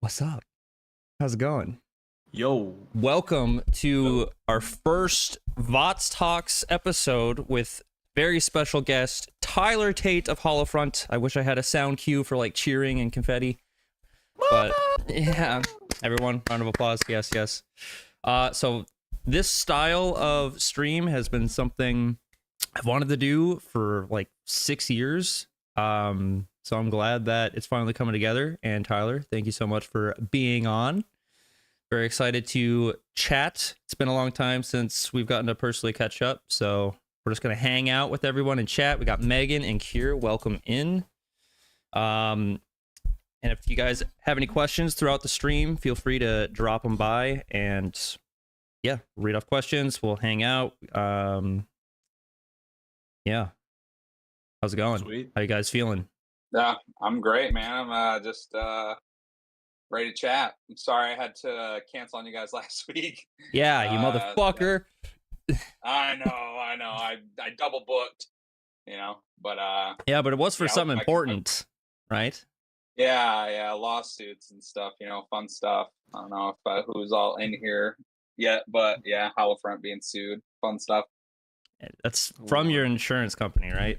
What's up? How's it going? Yo. Welcome to our first VOTS Talks episode with very special guest, Tyler Tate of Holofront. I wish I had a sound cue for like cheering and confetti. But yeah, everyone, round of applause. Yes, yes. So this style of stream has been something I've wanted to do for like 6 years. So I'm glad that it's finally coming together. And Tyler, thank you so much for being on. Very excited to chat. It's been a long time since we've gotten to personally catch up. So we're just going to hang out with everyone and chat. We got Megan and Kier. Welcome in. And if you guys have any questions throughout the stream, feel free to drop them by. And yeah, read off questions. We'll hang out. Yeah. How's it going? Sweet. How you guys feeling? Yeah, I'm great, man. I'm just ready to chat. I'm sorry I had to cancel on you guys last week. Yeah, you motherfucker. I know. I double booked, but yeah, but it was for something important, right? Yeah, lawsuits and stuff, fun stuff. I don't know if who's all in here yet, but yeah, Holofront being sued, fun stuff. That's from your insurance company, right?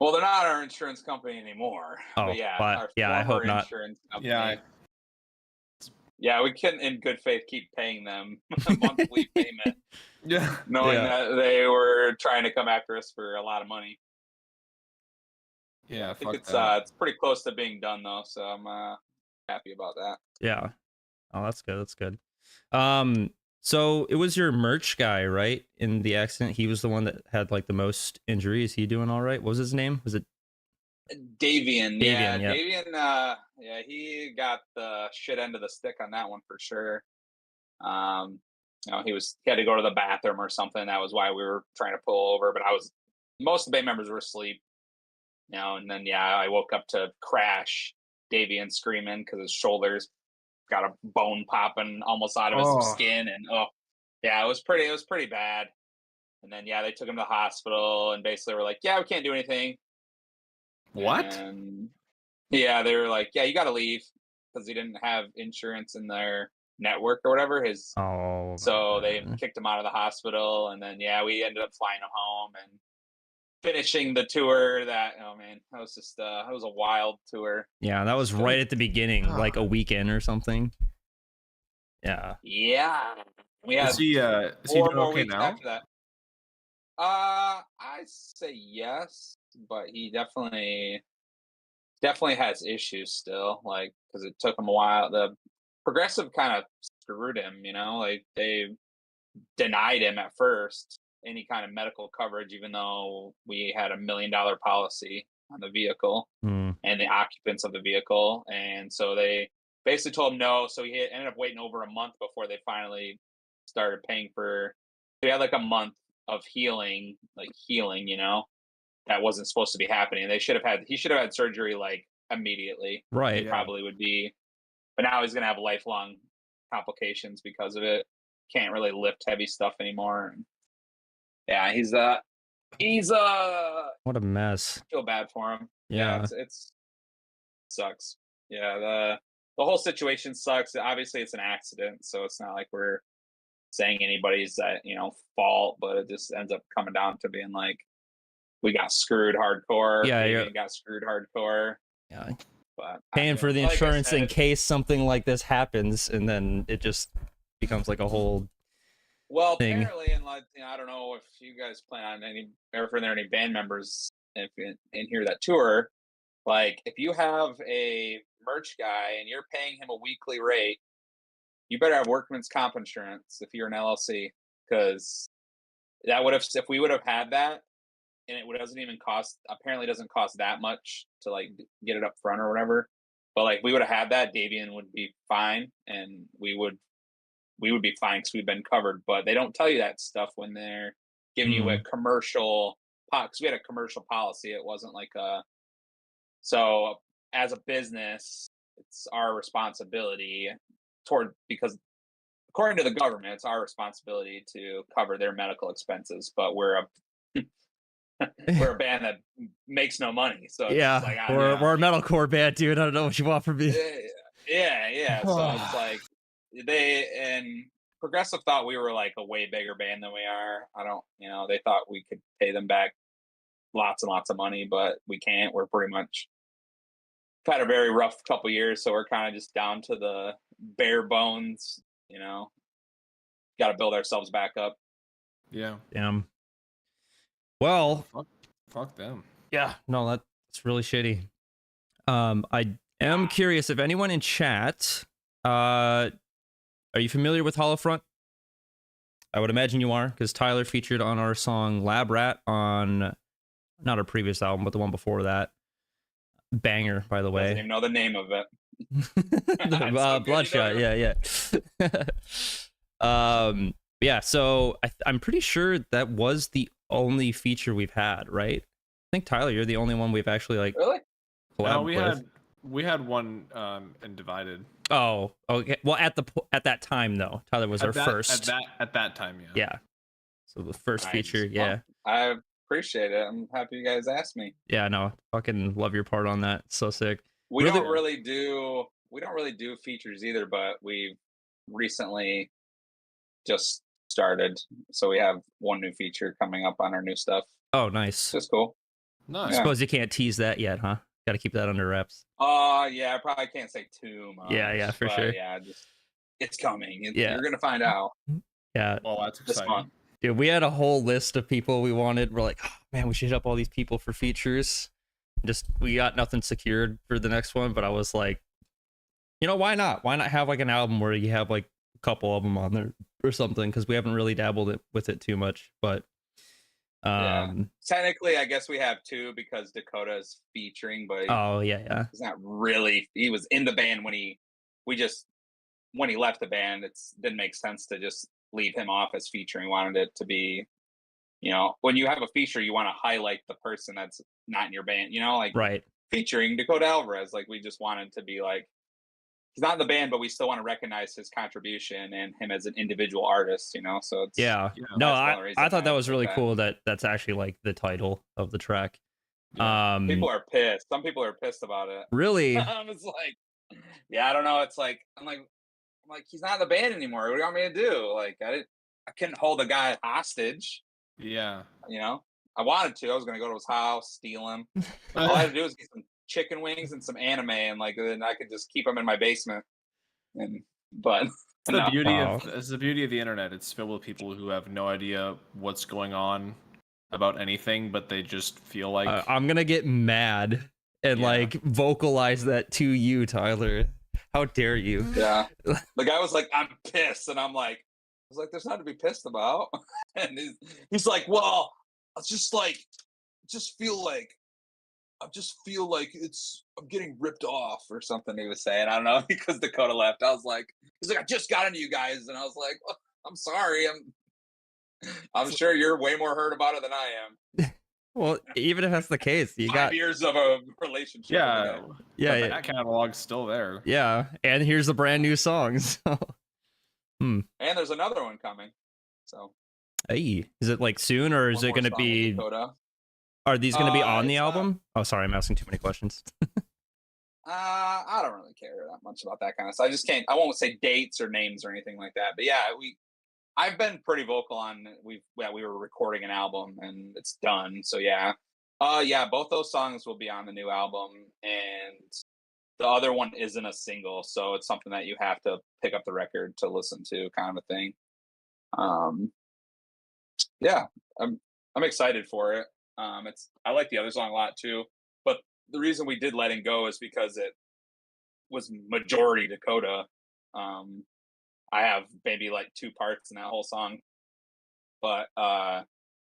Well, they're not our insurance company anymore. Oh, but yeah, I hope not. Company. Yeah, we couldn't, in good faith, keep paying them a monthly payment. Yeah, knowing that they were trying to come after us for a lot of money. Yeah, I think it's pretty close to being done though, so I'm happy about that. Yeah. Oh, that's good. That's good. So it was your merch guy, right? In the accident, he was the one that had like the most injuries. He doing all right? What was his name? Was it Davian? Yeah. Davian. He got the shit end of the stick on that one for sure. He had to go to the bathroom or something. That was why we were trying to pull over. But most of the band members were asleep. And then I woke up to crash Davian screaming because his shoulders got a bone popping almost out of his skin, and it was pretty bad. And then they took him to the hospital and basically were like, we can't do anything. What? And they were like, you got to leave because he didn't have insurance in their network or whatever. So they kicked him out of the hospital, and then we ended up flying him home and finishing the tour. That was just that was a wild tour. Yeah, that was right at the beginning, like a weekend or something. Yeah. We had is he doing okay now? After that. I say yes, but he definitely has issues still, like, because it took him a while. The Progressive kind of screwed him, like they denied him at first any kind of medical coverage, even though we had $1 million policy on the vehicle and the occupants of the vehicle. And so they basically told him no. So he ended up waiting over a month before they finally started paying for. So he had like a month of healing, that wasn't supposed to be happening. He should have had surgery like immediately. Right. It probably would be, but now he's going to have lifelong complications because of it. Can't really lift heavy stuff anymore. Yeah, he's what a mess. I feel bad for him. Yeah, it's sucks. Yeah, the whole situation sucks. Obviously, it's an accident, so it's not like we're saying anybody's fault, but it just ends up coming down to being like we got screwed hardcore. Got screwed hardcore. Yeah, but paying for the insurance in case something like this happens, and then it just becomes like a whole. Well, apparently, and I don't know if you guys plan on any band members in here that tour. Like, if you have a merch guy and you're paying him a weekly rate, you better have workman's comp insurance if you're an LLC, because if we would have had that, and it apparently doesn't cost that much to like get it up front or whatever. But like, we would have had that, Davian would be fine, and we would be fine because we've been covered. But they don't tell you that stuff when they're giving you a commercial, because we had a commercial policy. It wasn't like so as a business, it's our responsibility because according to the government, it's our responsibility to cover their medical expenses. But we're a band that makes no money. So it's we're a metalcore band, dude. I don't know what you want from me. Yeah. So it's like and Progressive thought we were like a way bigger band than we are. I don't, they thought we could pay them back lots and lots of money, but we can't. We're pretty much had a very rough couple years, so we're kind of just down to the bare bones. Got to build ourselves back up. Yeah. Damn. Well, fuck them. Yeah, no, that's really shitty. I am curious if anyone in chat, are you familiar with Holofront? I would imagine you are, because Tyler featured on our song Lab Rat on not our previous album, but the one before that. Banger, by the way. Doesn't even know the name of it. Bloodshot, yeah. Yeah, so I'm pretty sure that was the only feature we've had, right? I think Tyler, you're the only one we've actually really collabed with. We had one in Divided. Oh, okay. Well, at that time though, Tyler was our first. At that time, yeah. Yeah. So the first feature, yeah. I appreciate it. I'm happy you guys asked me. Yeah, no, fucking love your part on that. It's so sick. We don't really do features either, but we've recently just started, so we have one new feature coming up on our new stuff. Oh, nice. That's cool. Nice. I suppose you can't tease that yet, huh? Got to keep that under wraps. Yeah, I probably can't say too much. Yeah, for sure. Yeah, it's coming. You're gonna find out. Yeah. Well, that's exciting. Dude, we had a whole list of people we wanted. We're like, oh, man, we should hit up all these people for features. We got nothing secured for the next one, but I was like, why not? Why not have like an album where you have like a couple of them on there or something? Because we haven't really dabbled with it too much, but technically I guess we have two because Dakota is featuring, but he's not really. He was in the band when he left the band. It didn't make sense to just leave him off as featuring. Wanted it to be, when you have a feature, you want to highlight the person that's not in your band, like right. Featuring Dakota Alvarez, like we just wanted to be like, he's not in the band, but we still want to recognize his contribution and him as an individual artist, So it's no, I thought that was really cool that that's actually like the title of the track. Yeah. People are pissed. Some people are pissed about it. Really? I was like, I don't know. It's like I'm like he's not in the band anymore. What do you want me to do? Like I couldn't hold a guy hostage. Yeah. I wanted to. I was gonna go to his house, steal him. All I had to do was get some chicken wings and some anime, and then I could just keep them in my basement. But it's the beauty of the internet. It's filled with people who have no idea what's going on about anything, but they just feel like I'm gonna get mad and like vocalize that to you, Tyler. How dare you? Yeah. The guy was like, I'm pissed, and I was like, there's nothing to be pissed about. And he's like, well, I just feel like I'm getting ripped off or something he was saying. I don't know, because Dakota left. I was like, he's like, I just got into you guys, and I was like, well, I'm sorry. I'm sure you're way more hurt about it than I am. Well, even if that's the case, you got 5 years of a relationship. Yeah. That catalog's still there. Yeah, and here's the brand new songs. And there's another one coming. So. Hey, is it like soon, or is it going to be? Are these going to be on the album? Oh, sorry, I'm asking too many questions. I don't really care that much about that kind of stuff. I won't say dates or names or anything like that. But yeah, I've been pretty vocal on we were recording an album and it's done. So yeah. Both those songs will be on the new album, and the other one isn't a single, so it's something that you have to pick up the record to listen to, kind of a thing. I'm excited for it. I like the other song a lot too, but the reason we did Letting Go is because it was majority Dakota. I have maybe like 2 parts in that whole song, but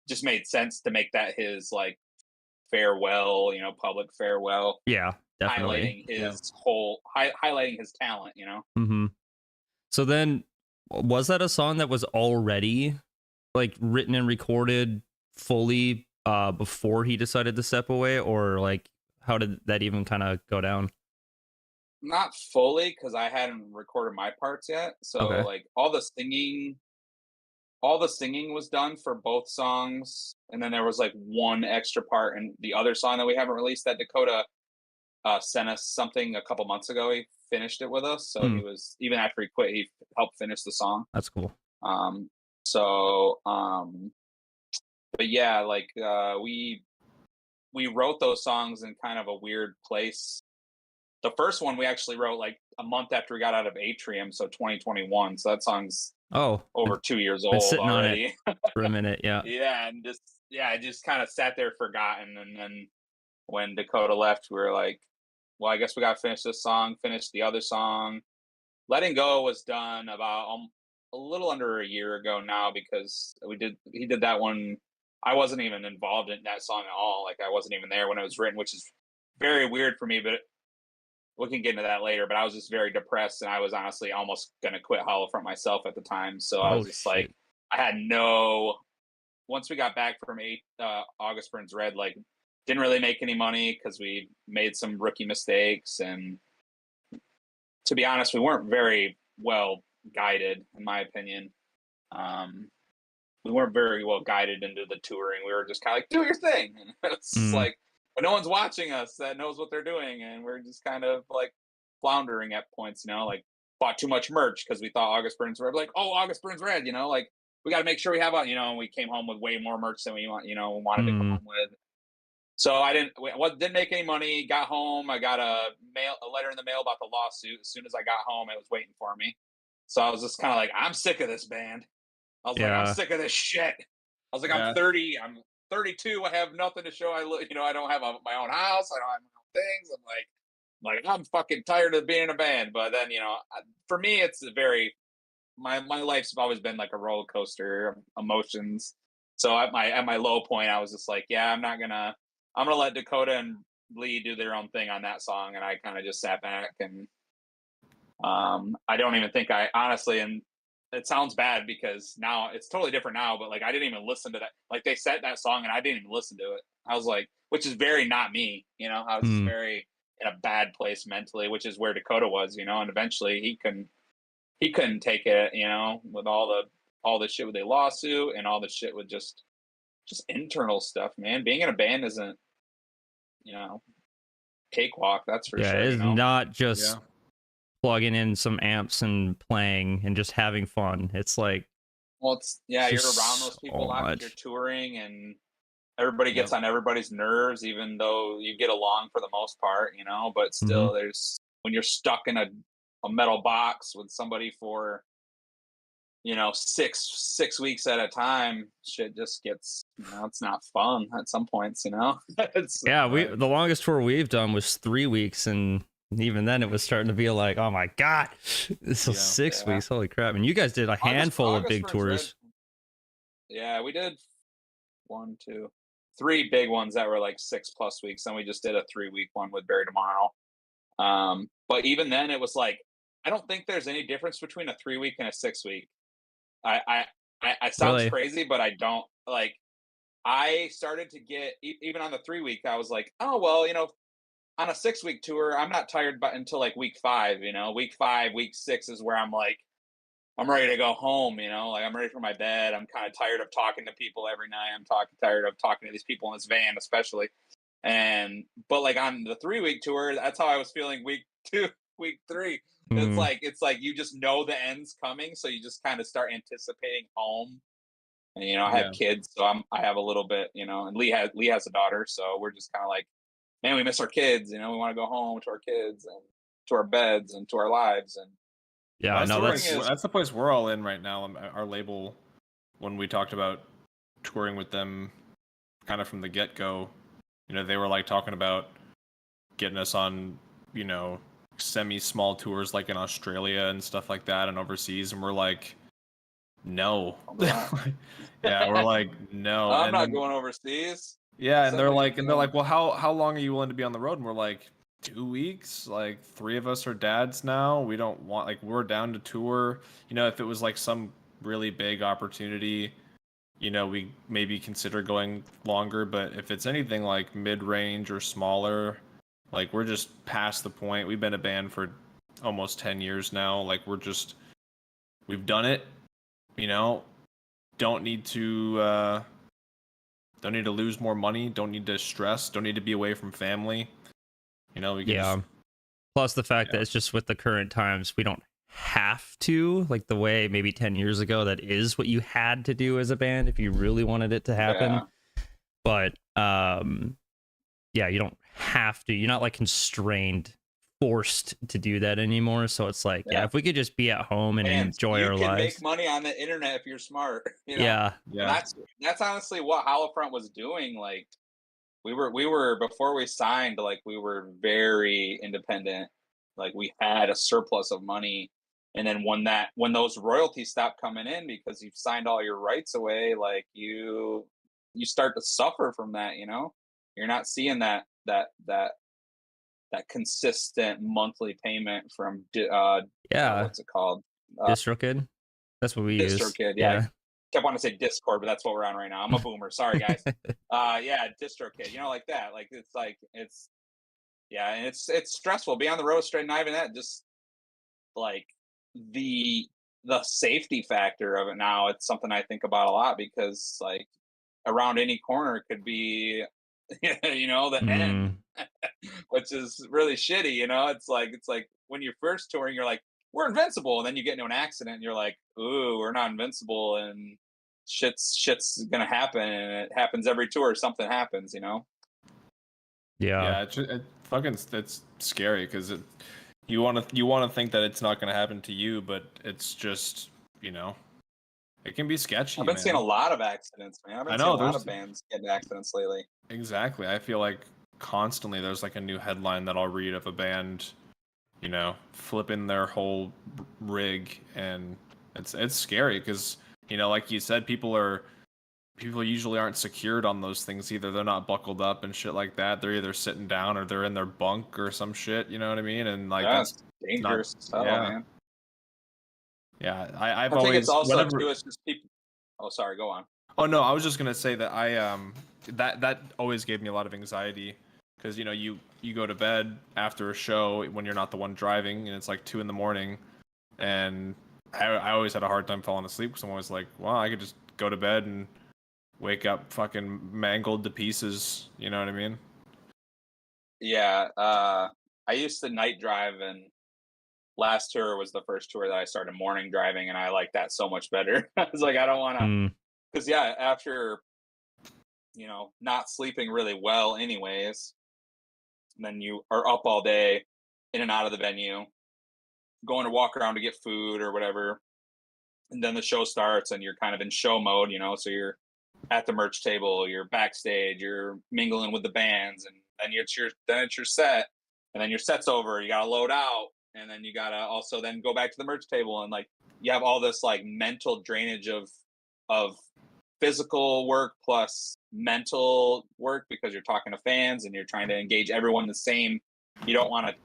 just made sense to make that his like farewell, public farewell. Yeah, definitely. Highlighting his talent, Mm-hmm. So then, was that a song that was already like written and recorded fully before he decided to step away, or like how did that even kind of go down? Not fully, because I hadn't recorded my parts yet. So like all the singing was done for both songs, and then there was like one extra part in the other song that we haven't released that Dakota sent us something a couple months ago. He finished it with us. So he was, even after he quit, he helped finish the song. That's cool. So but yeah, like we wrote those songs in kind of a weird place. The first one we actually wrote like a month after we got out of Atrium, so 2021. So that song's over 2 years been old sitting already. on it for a minute. Yeah. Yeah, and I just kind of sat there forgotten. And then when Dakota left, we were like, well, I guess we got to finish this song, finish the other song. Letting Go was done about a little under a year ago now, because he did that one. I wasn't even involved in that song at all. Like, I wasn't even there when it was written, which is very weird for me, but we can get into that later. But I was just very depressed, and I was honestly almost going to quit Holofront myself at the time. So I was just like, I had once we got back from August Burns Red, like, didn't really make any money because we made some rookie mistakes. And to be honest, we weren't very well guided, in my opinion. We weren't very well guided into the touring. We were just kind of like, do your thing. And it's just like, but no one's watching us that knows what they're doing. And we're just kind of like floundering at points, like bought too much merch because we thought August Burns Red, like, oh, August Burns Red, like, we got to make sure we have and we came home with way more merch than we wanted to come home with. So I didn't make any money. Got home, I got a letter in the mail about the lawsuit. As soon as I got home, it was waiting for me. So I was just kind of like, I'm sick of this band. I was like, I'm sick of this shit. I was like, I'm 30, I'm 32. I have nothing to show. I don't have my own house. I don't have my own things. I'm like, I'm fucking tired of being in a band. But then, for me, it's my life's always been like a roller coaster of emotions. So at my low point, I was just like, yeah, I'm gonna let Dakota and Lee do their own thing on that song. And I kind of just sat back, and I don't even think I honestly, and it sounds bad because now it's totally different now, but like, I didn't even listen to that. Like, they set that song and I didn't even listen to it. I was like, which is very not me, I was very in a bad place mentally, which is where Dakota was, and eventually he couldn't take it, with all the shit with the lawsuit and all the shit with just internal stuff, man. Being in a band isn't, cakewalk, that's for sure. It's not just plugging in some amps and playing and just having fun. It's like, well, you're around those people a lot. You're touring, and everybody gets on everybody's nerves, even though you get along for the most part, but still there's, when you're stuck in a metal box with somebody for 6 weeks at a time, shit just gets, it's not fun at some points. the longest tour we've done was 3 weeks, and even then it was starting to be like, oh my god, this is 6 weeks, holy crap. And you guys did a handful of big tours. Yeah, we did 3 big ones that were like 6+ weeks, and we just did a 3-week one with Barry Tomorrow. But even then it was like, I don't think there's any difference between a 3-week and a 6-week. I sounds crazy, but I don't. Like, I started to get, even on the 3-week, I was like, oh well, on a 6-week tour, I'm not tired until like week 5. Week 5, week 6 is where I'm like, I'm ready to go home. Like, I'm ready for my bed. I'm kind of tired of talking to people every night. I'm tired of talking to these people in this van, especially. But like on the 3-week tour, that's how I was feeling week 2, week 3. It's like you just know the end's coming, so you just kind of start anticipating home. And I have kids, so I have a little bit, and Lee has a daughter, so we're just kind of like, man, we miss our kids. We want to go home to our kids and to our beds and to our lives. And that's the place we're all in right now. Our label, when we talked about touring with them, kind of from the get-go, they were like talking about getting us on, semi-small tours like in Australia and stuff like that and overseas, and we're like, no. We're like, no. I'm not going overseas. Yeah, and they're like, well, how long are you willing to be on the road? And we're like, 2 weeks. Like, 3 of us are dads now. We don't want, like, we're down to tour. If it was like some really big opportunity, we maybe consider going longer. But if it's anything like mid-range or smaller, like, we're just past the point. We've been a band for almost 10 years now. Like, we've done it. Don't need to lose more money. Don't need to stress. Don't need to be away from family. We can Plus the fact that it's just with the current times, we don't have to, like the way maybe 10 years ago, that is what you had to do as a band if you really wanted it to happen. Yeah. But yeah, you don't have to. You're not like constrained, forced to do that anymore. So it's like, yeah, if we could just be at home and enjoy our lives. You can make money on the internet if you're smart. You know? Yeah. That's honestly what Holofront was doing. Like we were before we signed, like we were very independent. Like we had a surplus of money. And then when those royalties stop coming in because you've signed all your rights away, like you start to suffer from that, you know? You're not seeing that consistent monthly payment from what's it called? DistroKid. That's what we use. DistroKid, yeah. Kept wanting to say Discord, but that's what we're on right now. I'm a boomer. Sorry, guys. Yeah, DistroKid. You know, like that. Like it's and it's stressful. Be on the road straight, not even that. Just like the safety factor of it now. It's something I think about a lot because like around any corner could be, you know, the end, which is really shitty. You know, it's like when you're first touring, you're like, we're invincible, and then you get into an accident and you're like, ooh, we're not invincible, and shit's gonna happen, and it happens every tour. Something happens, you know. Yeah, it's scary because you want to think that it's not gonna happen to you, but it's just, you know, it can be sketchy. I've been seeing a lot of accidents, man. I've been seeing a lot of bands getting accidents lately. Exactly. I feel like constantly there's like a new headline that I'll read of a band, you know, flipping their whole rig, and it's scary because, you know, like you said, people usually aren't secured on those things either. They're not buckled up and shit like that. They're either sitting down or they're in their bunk or some shit, you know what I mean? And like that's dangerous stuff, man. Yeah, I think it's also too, it's just people. Oh, sorry, go on. Oh no, I was just gonna say that I that always gave me a lot of anxiety because, you know, you go to bed after a show when you're not the one driving and it's like 2 a.m, and I always had a hard time falling asleep because I'm always like, well, I could just go to bed and wake up fucking mangled to pieces, you know what I mean? Yeah, I used to night drive, and last tour was the first tour that I started morning driving, and I like that so much better. I was like, I don't want to, because after, you know, not sleeping really well anyways, and then you are up all day in and out of the venue, going to walk around to get food or whatever, and then the show starts and you're kind of in show mode, you know, so you're at the merch table, you're backstage, you're mingling with the bands, and then it's your set, and then your set's over, you gotta load out, and then you gotta also then go back to the merch table, and like you have all this like mental drainage of physical work plus mental work because you're talking to fans and you're trying to engage everyone the same. You don't want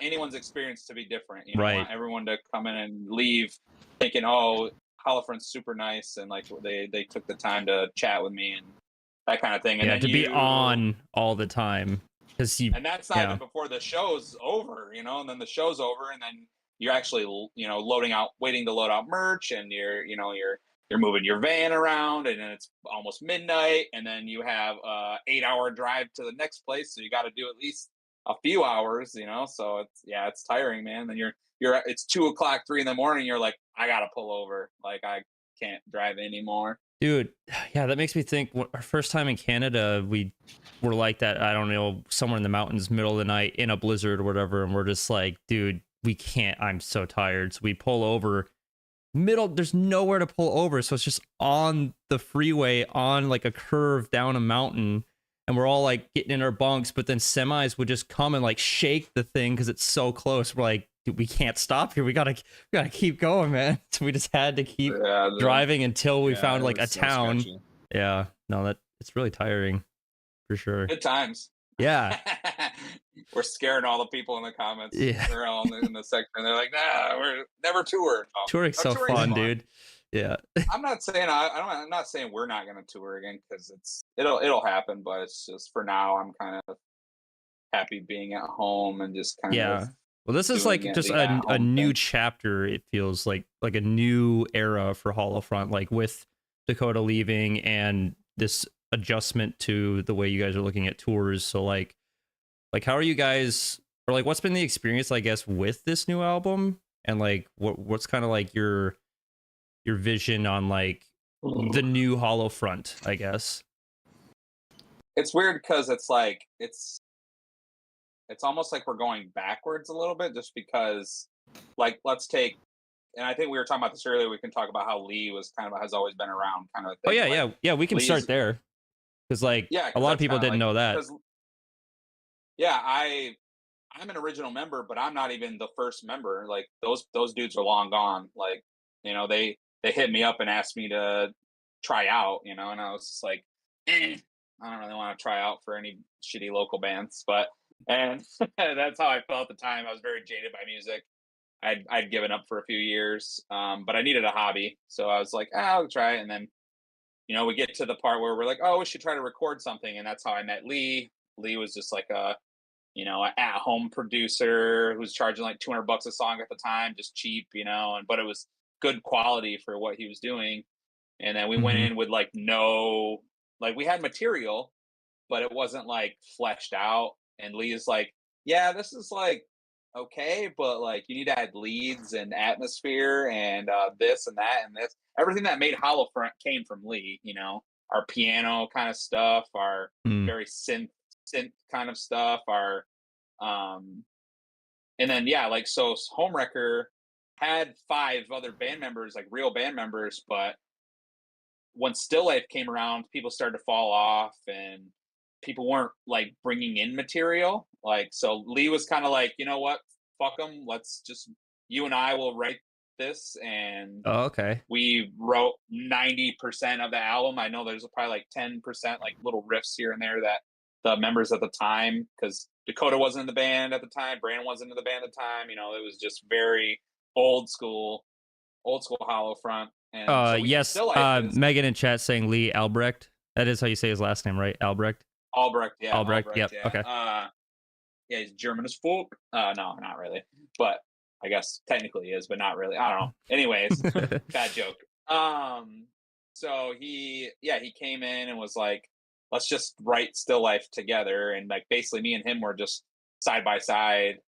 anyone's experience to be different. You don't want everyone to come in and leave thinking, oh, Holofront's super nice, and like they took the time to chat with me and that kind of thing. And yeah, then to be on all the time. And that's not even before the show's over, you know, and then the show's over, and then you're actually, you know, waiting to load out merch, and you're moving your van around, and then it's almost midnight, and then you have a 8-hour drive to the next place, so you got to do at least a few hours, you know. So it's tiring, man. Then it's 2:00, 3 a.m. You're like, I gotta pull over, like I can't drive anymore. Dude, yeah, that makes me think. Our first time in Canada, we were like that. I don't know, somewhere in the mountains, middle of the night, in a blizzard or whatever, and we're just like, dude, we can't. I'm so tired. So we pull over. There's nowhere to pull over, so it's just on the freeway, on like a curve down a mountain, and we're all like getting in our bunks. But then semis would just come and like shake the thing because it's so close. We're like, dude, we can't stop here. We gotta keep going, man. So we just had to keep driving until we found like a town. Yeah, no, it's really tiring, for sure. Good times. Yeah. We're scaring all the people in the comments. Yeah. They're all in the section. They're like, nah, we're never tour. No, touring's so fun, dude. Yeah. I'm not saying I'm not saying we're not gonna tour again, because it'll happen, but it's just for now I'm kind of happy being at home and just kind of. Well, this is like just a new chapter. It feels like a new era for Holofront, like with Dakota leaving and this adjustment to the way you guys are looking at tours. So like how are you guys or like what's been the experience, I guess, with this new album, and like what's kind of like your vision on like the new Hollow Front, I guess. It's weird because it's like it's almost like we're going backwards a little bit, just because, like, let's take, and I think we were talking about this earlier. We can talk about how Lee was kind of has always been around, kind of a Oh thing. yeah, like, yeah, we can Lee's, start there, because like yeah, a 'cause lot of that's people kinda didn't like, know that. 'cause, yeah, I'm an original member, but I'm not even the first member. Like those dudes are long gone. Like, they hit me up and asked me to try out, and I was just like, I don't really want to try out for any shitty local bands. And that's how I felt at the time. I was very jaded by music. I'd given up for a few years, but I needed a hobby, so I was like, I'll try it. And then we get to the part where we're like, oh, we should try to record something, and that's how I met Lee. Lee was just like an at-home producer who's charging like $200 a song at the time, just cheap, but it was good quality for what he was doing. And then we went Mhm. in with like we had material, but it wasn't like fleshed out. And Lee is like, yeah, this is like okay, but like you need to add leads and atmosphere and this and that and this. Everything that made Hollow Front came from Lee. Our piano kind of stuff, our Mm. very synth kind of stuff, our um and then yeah, like, so Homewrecker had 5 other band members, like real band members, but when Still Life came around, people started to fall off, and people weren't like bringing in material. Like, so Lee was kind of like, you know what, fuck them. Let's just you and I will write this, and Oh, okay. we wrote 90% of the album. I know there's probably like 10% like little riffs here and there that the members at the time, because Dakota wasn't in the band at the time, Brandon wasn't in the band at the time. It was just very old school Hollow Front. And so we Yes. Still Life is Megan in chat saying Lee Albrecht. That is how you say his last name, right? Albrecht. Albrecht, yeah, Albrecht. Yep. yeah. Okay. Yeah, he's German as fuck. No, not really, but I guess technically he is, but not really. I don't know. Anyways, bad joke. So he came in and was like, let's just write Still Life together, and like basically me and him were just side by side.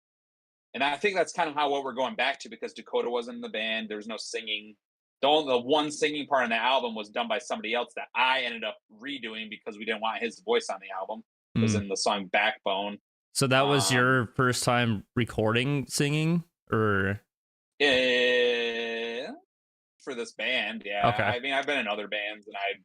And I think that's kind of what we're going back to, because Dakota wasn't in the band. There was no singing. The one singing part on the album was done by somebody else that I ended up redoing because we didn't want his voice on the album. It was in the song Backbone. So that was your first time recording singing, or? For this band, yeah. Okay. I mean, I've been in other bands and I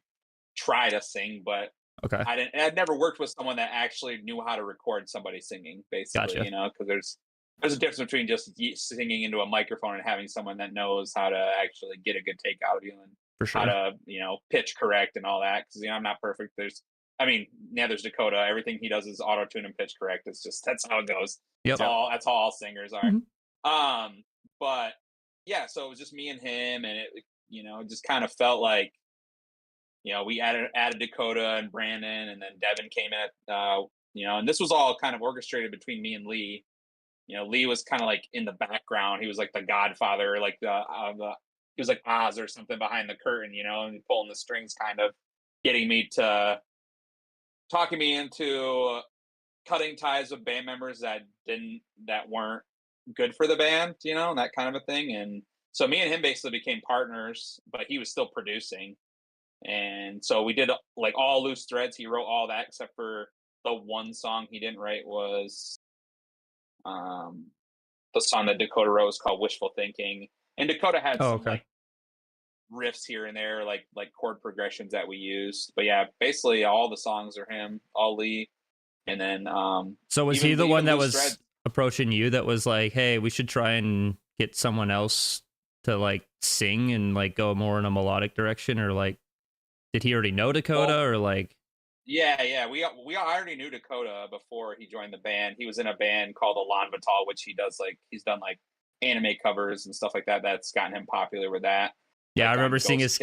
try to sing, but Okay. I'd never worked with someone that actually knew how to record somebody singing, basically. Gotcha. Because there's a difference between just singing into a microphone and having someone that knows how to actually get a good take out of you, and For sure. how to pitch correct and all that. Because I'm not perfect. There's Dakota. Everything he does is auto tune and pitch correct. It's just that's how it goes. Yep. That's how all singers are. Mhm. But yeah, so it was just me and him, and it just kind of felt like we added Dakota and Brandon, and then Devin came in at and this was all kind of orchestrated between me and Lee. Lee was kind of like in the background. He was like the godfather, like he was like Oz or something behind the curtain, and pulling the strings, kind of talking me into cutting ties with band members that weren't good for the band, and that kind of a thing. And so me and him basically became partners, but he was still producing. And so we did like all Loose Threads. He wrote all that except for the one song he didn't write was the song that Dakota wrote was called Wishful Thinking. And Dakota had some like riffs here and there, like chord progressions that we used. But yeah, basically all the songs are him, all Lee. And then so was he the one that was Threads approaching you, that was like, hey, we should try and get someone else to like sing and like go more in a melodic direction? Or like, did he already know Dakota? Or like, yeah, we already knew Dakota before he joined the band. He was in a band called Elan Vital, which he's done like anime covers and stuff like that. That's gotten him popular with that. Yeah, like I remember seeing his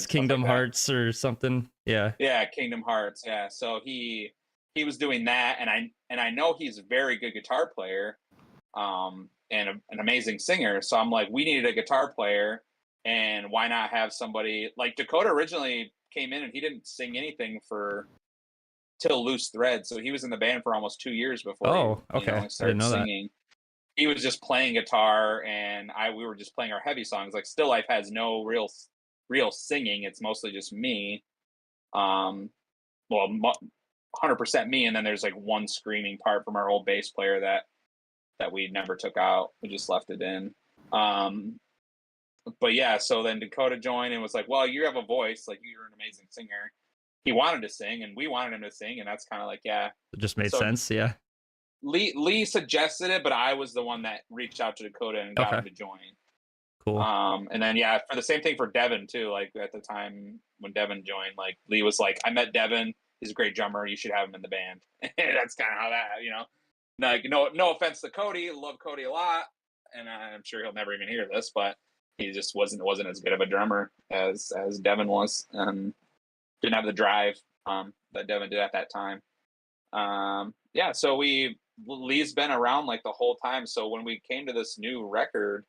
Kingdom Hearts or something. Yeah, Kingdom Hearts. Yeah, so he was doing that, and I know he's a very good guitar player, and an amazing singer. So I'm like, we needed a guitar player, and why not have somebody like Dakota originally came in and he didn't sing anything for till Loose Thread. So he was in the band for almost 2 years before he okay. I started didn't know singing. He was just playing guitar, and we were just playing our heavy songs. Like Still Life has no real singing. It's mostly just me. Well, 100% me, and then there's like one screaming part from our old bass player that we never took out. We just left it in. But yeah, so then Dakota joined and was like, well, you have a voice, like you're an amazing singer. He wanted to sing and we wanted him to sing, and that's kind of like, yeah. It just made So sense, yeah. Lee suggested it, but I was the one that reached out to Dakota and got him to join. Cool. And then yeah, for the same thing for Devin too. Like at the time when Devin joined, like Lee was like, I met Devin, he's a great drummer, you should have him in the band. That's kind of how that, you know. Like no offense to Cody, love Cody a lot, and I'm sure he'll never even hear this, but he just wasn't as good of a drummer as Devin was, and didn't have the drive that Devin did at that time. Yeah, so Lee's been around like the whole time. So when we came to this new record,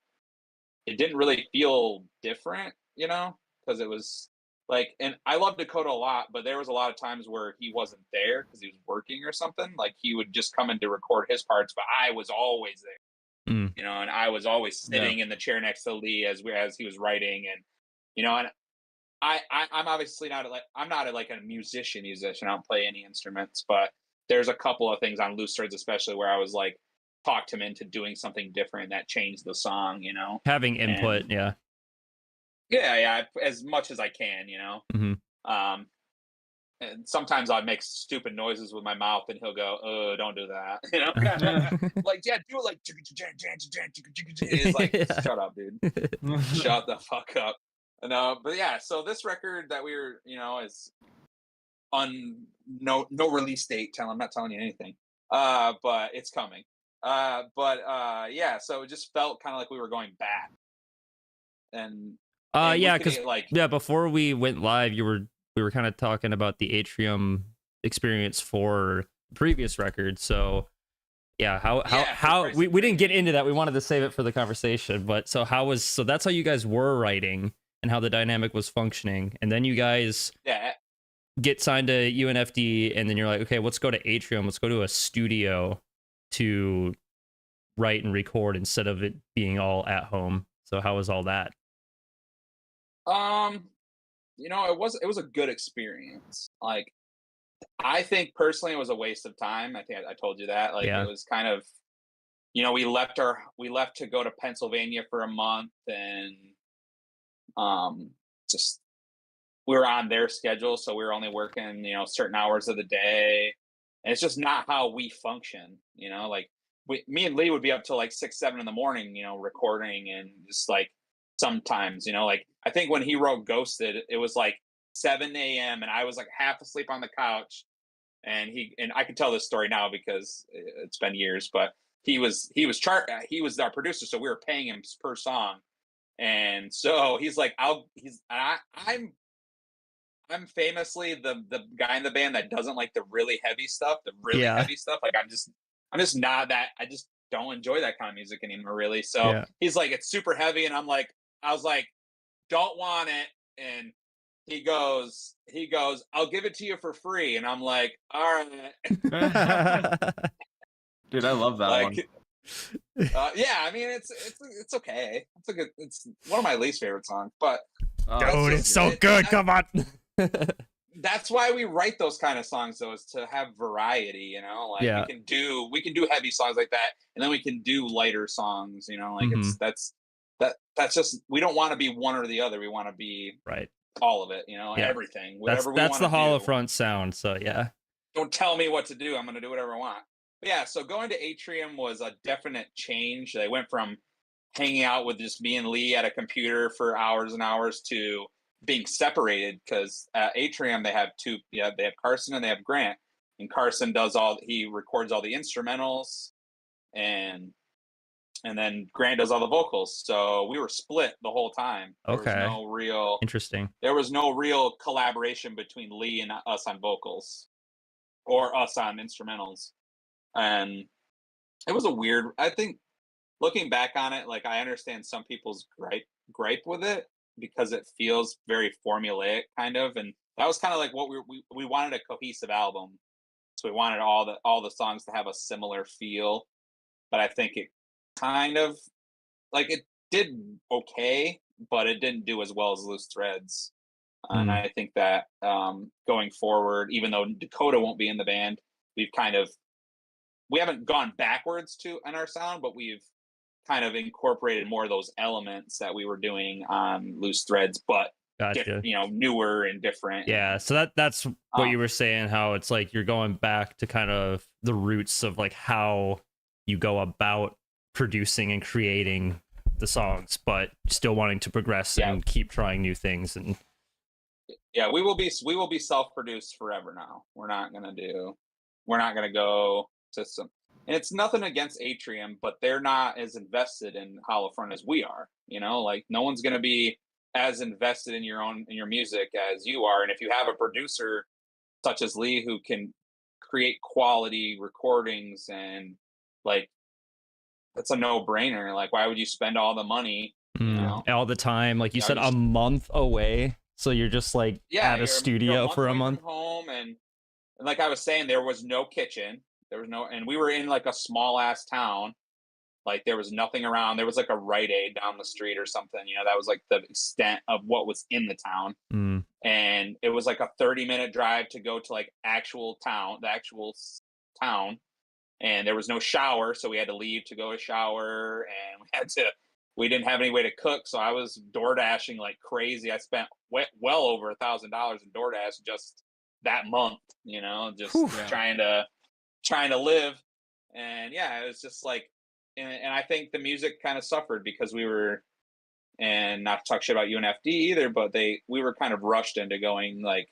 it didn't really feel different, you know, because it was like, and I love Dakota a lot, but there was a lot of times where he wasn't there because he was working or something. Like he would just come in to record his parts, but I was always there, you know, and I was always sitting in the chair next to Lee as he was writing, and you know, and I'm obviously not a musician. I don't play any instruments, but there's a couple of things on Loose Threads, especially where I was like, talked him into doing something different that changed the song, you know, having input. And, yeah, as much as I can, you know. And sometimes I'd make stupid noises with my mouth, and he'll go, "Oh, don't do that," you know. Like, yeah, do it like. He's like, "Shut up, dude. Shut the fuck up." No, but yeah. So this record that we were, you know, is no release date. I'm not telling you anything. But it's coming. Yeah. So it just felt kind of like we were going back. And yeah, because before we went live, we were kind of talking about the Atrium experience for the previous record. So yeah, how we didn't get into that. We wanted to save it for the conversation. But so that's how you guys were writing and how the dynamic was functioning. And then you guys get signed to UNFD, and then you're like, okay, let's go to Atrium. Let's go to a studio to write and record instead of it being all at home. So how was all that? You know, it was a good experience. Like, I think personally it was a waste of time. I think I told you that. Like, it was kind of, you know, we left to go to Pennsylvania for a month, and just we were on their schedule, so we were only working, you know, certain hours of the day, and it's just not how we function. You know, like me and Lee would be up till like 6, 7 in the morning, you know, recording, and just like sometimes, you know, like I think when he wrote Ghosted, it was like 7 a.m. and I was like half asleep on the couch, and I can tell this story now because it's been years, but he was our producer, so we were paying him per song, and so he's like, I'm famously the guy in the band that doesn't like the really heavy stuff, heavy stuff. Like I'm just not that. I just don't enjoy that kind of music anymore, really. So he's like, it's super heavy, and I was like, don't want it. And he goes, I'll give it to you for free. And I'm like, all right. Dude, I love that one. Yeah, I mean, it's okay. It's one of my least favorite songs, but dude, it's so good. Come on. That's why we write those kind of songs, though, is to have variety, you know. Like we can do heavy songs like that, and then we can do lighter songs, you know. Like that's just, we don't want to be one or the other. We want to be all of it, you know, everything. Whatever that's the Holofront sound. So yeah, don't tell me what to do. I'm going to do whatever I want. But yeah, so going to Atrium was a definite change. They went from hanging out with just me and Lee at a computer for hours and hours to being separated, because at Atrium they have they have Carson and they have Grant, and Carson he records all the instrumentals, and then Grant does all the vocals. So we were split the whole time. There was no real There was no real collaboration between Lee and us on vocals, or us on instrumentals, and it was I think looking back on it, like I understand some people's gripe with it, because it feels very formulaic kind of, and that was kind of like what we wanted, a cohesive album, So we wanted all the songs to have a similar feel, but I think it kind of like it did okay, but it didn't do as well as Loose Threads. And Mm. I think that going forward, even though Dakota won't be in the band, we haven't gone backwards in our sound, but we've kind of incorporated more of those elements that we were doing on Loose Threads, but Gotcha. newer and different. Yeah, so that's what you Um, were saying, how it's like you're going back to kind of the roots of like how you go about producing and creating the songs, but still wanting to progress Yeah. and keep trying new things. And yeah, we will be self-produced forever now. We're not gonna go to some, and it's nothing against Atrium, but they're not as invested in Holofront as we are. Like no one's gonna be as invested in your music as you are. And if you have a producer such as Lee who can create quality recordings, and like that's a no-brainer. Like why would you spend all the money, all the time, like you said, just a month away, so you're just like at a you're studio for a away month. from home, and like I was saying, there was no kitchen. There was no, and we were in like a small ass town. Like there was nothing around. There was like a Rite Aid down the street or something. That was like the extent of what was in the town. And it was like a 30-minute drive to go to like the actual town. And there was no shower, so we had to leave to go to shower, and we didn't have any way to cook, so I was door dashing like crazy. I spent well over $1,000 in DoorDash just that month, just trying to live. And yeah, it was just like, and I think the music kind of suffered because we were, and not to talk shit about UNFD either, but we were kind of rushed into going. Like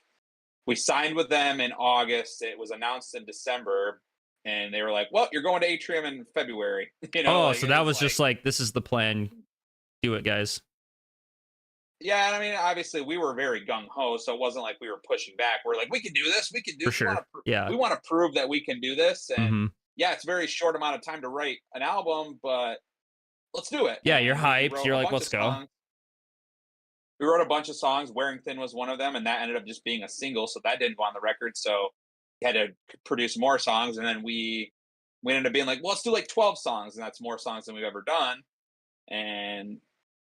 we signed with them in August, it was announced in December, and they were like, well, you're going to Atrium in February. So that was just like, this is the plan, do it, guys. Yeah, and I mean, obviously, we were very gung ho, so it wasn't like we were pushing back. We're like, we can do this. We can do. For sure. We want to prove that we can do this, and yeah, it's a very short amount of time to write an album, but let's do it. Yeah, and you're hyped. You're like, let's go. We wrote a bunch of songs. Wearing Thin was one of them, and that ended up just being a single, so that didn't go on the record. So we had to produce more songs, and then we ended up being like, well, let's do like 12 songs, and that's more songs than we've ever done, and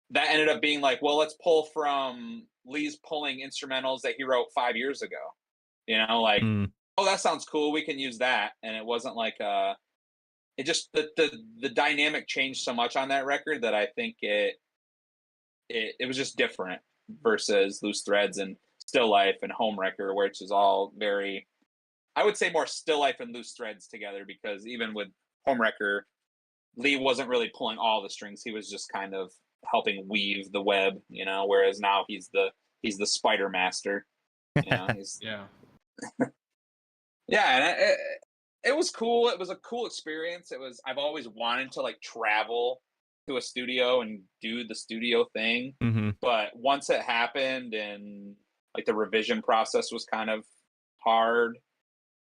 that ended up being like, well, let's pull from Lee's pulling instrumentals that he wrote 5 years ago. Oh, that sounds cool. We can use that. And it wasn't like it just the dynamic changed so much on that record that I think it was just different versus Loose Threads and Still Life and Home Wrecker, which is all very, I would say more Still Life and Loose Threads together, because even with Home Wrecker, Lee wasn't really pulling all the strings. He was just kind of helping weave the web, whereas now he's the spider master. Yeah. Yeah, and it was cool. It was a cool experience. I've always wanted to like travel to a studio and do the studio thing. But once it happened, and like the revision process was kind of hard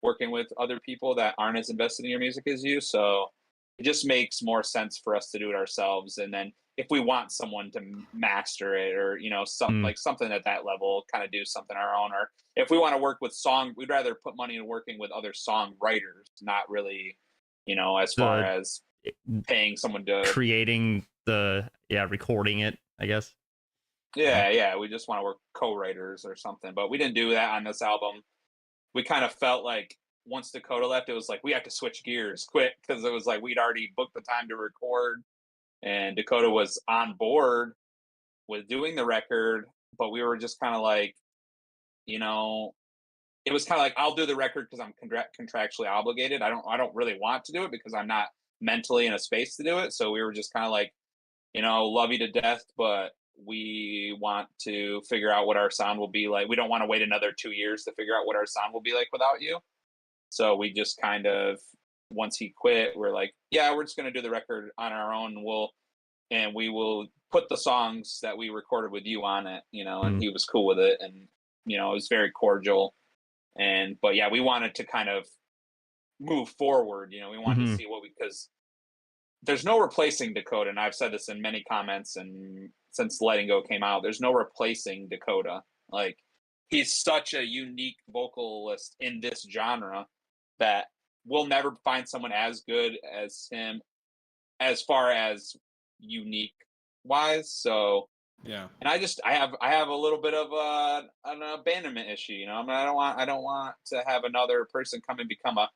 working with other people that aren't as invested in your music as you. So it just makes more sense for us to do it ourselves. And then if we want someone to master it, or something at that level, kind of do something our own. Or if we want to work with we'd rather put money into working with other songwriters, not really, as far as paying someone to creating recording it, I guess. Yeah, we just want to work co-writers or something. But we didn't do that on this album. We kind of felt like once Dakota left, it was like we have to switch gears quick, because it was like we'd already booked the time to record, and Dakota was on board with doing the record, but we were just kind of like, it was kind of like, I'll do the record because I'm contractually obligated. I don't really want to do it because I'm not mentally in a space to do it. So we were just kind of like, love you to death, but we want to figure out what our sound will be like. We don't want to wait another 2 years to figure out what our sound will be like without you. So we just kind of, once he quit, we're like, yeah, we're just going to do the record on our own. And we will put the songs that we recorded with you on it, and he was cool with it. And, it was very cordial. But yeah, we wanted to kind of move forward. We wanted to see because there's no replacing Dakota. And I've said this in many comments, and since Letting Go came out, there's no replacing Dakota. Like, he's such a unique vocalist in this genre that we'll never find someone as good as him as far as unique wise. So Yeah. and I have a little bit of an abandonment issue, you know. I mean, I don't want to have another person come and become a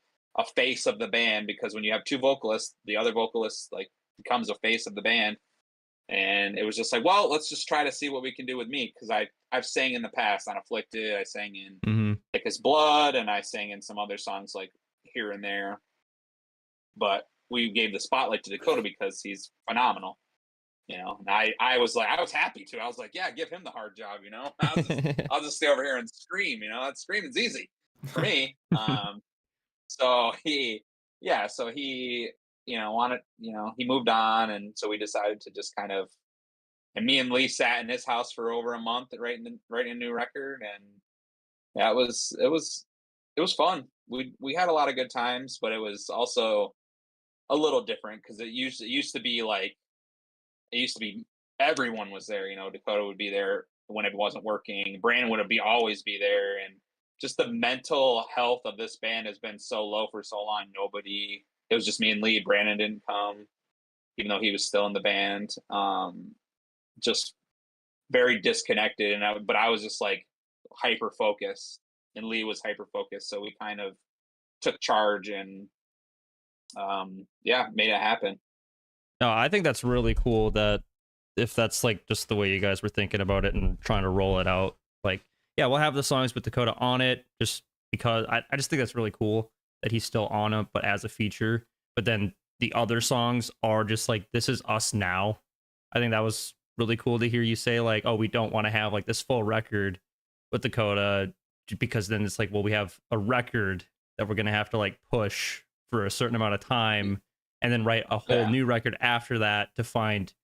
face of the band, because when you have two vocalists, the other vocalist like becomes a face of the band. And it was just like, well, let's just try to see what we can do with me, because I've sang in the past on Afflicted, I sang in Thick as Blood, and I sang in some other songs like here and there. But we gave the spotlight to Dakota because he's phenomenal. You know, and I was happy to. I was like, yeah, give him the hard job, you know. I'll just stay over here and scream, you know. That screaming's easy for me. So he, you know, wanted, you know, he moved on, and so we decided to just kind of, and me and Lee sat in his house for over a month writing a new record, and yeah, it was fun. We had a lot of good times, but it was also a little different because it used to be like, it used to be everyone was there. You know, Dakota would be there when it wasn't working. Brandon would always be there, and just the mental health of this band has been so low for so long. It was just me and Lee. Brandon didn't come, even though he was still in the band. Just very disconnected, but I was just like hyper focused, and Lee was hyper focused. So we kind of took charge and made it happen. No, I think that's really cool that if that's like just the way you guys were thinking about it and trying to roll it out, like, yeah, we'll have the songs with Dakota on it just because I just think that's really cool that he's still on it, but as a feature. But then the other songs are just like, this is us now. I think that was really cool to hear you say, like, oh, we don't want to have like this full record with Dakota, because then it's like, well, we have a record that we're going to have to like push for a certain amount of time and then write a whole new record after that to find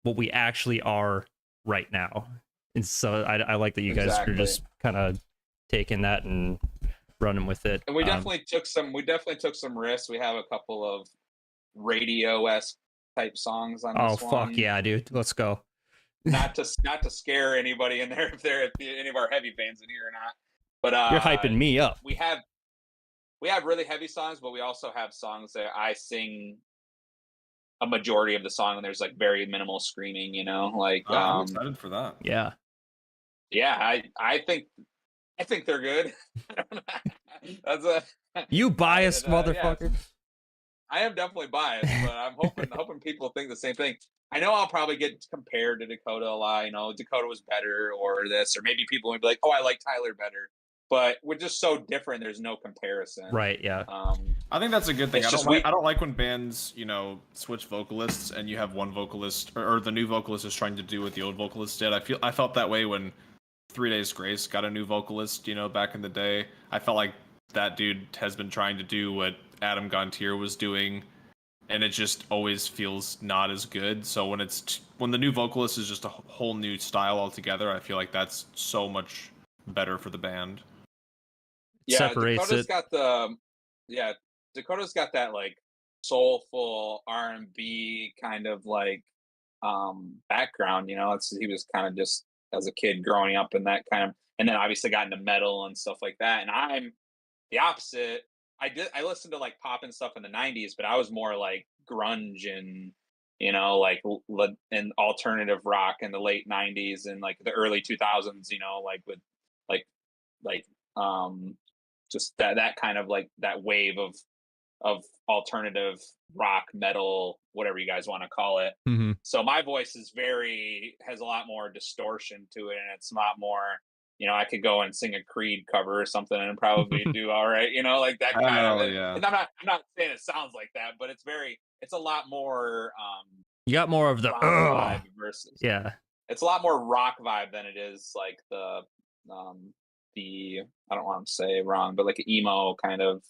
what we actually are right now. And so I like that you guys are just kind of taking that and running with it. And we definitely took some risks. We have a couple of radio-esque type songs on this one. Oh fuck yeah, dude. Let's go. Not to scare anybody in there if any of our heavy fans in here or not. But you're hyping me up. We have really heavy songs, but we also have songs that I sing a majority of the song, and there's like very minimal screaming, you know, like I'm excited for that. Yeah. Yeah, I think they're good. That's you biased motherfucker. Yeah. I am definitely biased, but I'm hoping people think the same thing. I know I'll probably get compared to Dakota a lot. You know, Dakota was better, or this, or maybe people would be like, "Oh, I like Tyler better." But we're just so different. There's no comparison. Right. Yeah. I think that's a good thing. I don't like when bands, you know, switch vocalists and you have one vocalist or the new vocalist is trying to do what the old vocalist did. I felt that way when 3 Days Grace got a new vocalist, you know, back in the day. I felt like that dude has been trying to do what Adam Gontier was doing, and it just always feels not as good. So when the new vocalist is just a whole new style altogether, I feel like that's so much better for the band. Yeah, separates Dakota's got that like soulful R&B kind of like background, you know. He was kind of just as a kid growing up in that kind of, and then obviously got into metal and stuff like that. And I'm the opposite. I listened to like pop and stuff in the 90s, but I was more like grunge and, you know, like and alternative rock in the late 90s and like the early 2000s, you know, like with like just that kind of like that wave of alternative rock, metal, whatever you guys want to call it. Mm-hmm. So my voice has a lot more distortion to it, and it's a lot more, you know, I could go and sing a Creed cover or something and probably do all right, you know, like that kind of. Yeah. And I'm not saying it sounds like that, but it's a lot more. You got more of the vibe versus. Yeah. It's a lot more rock vibe than it is like the I don't want to say wrong, but like an emo kind of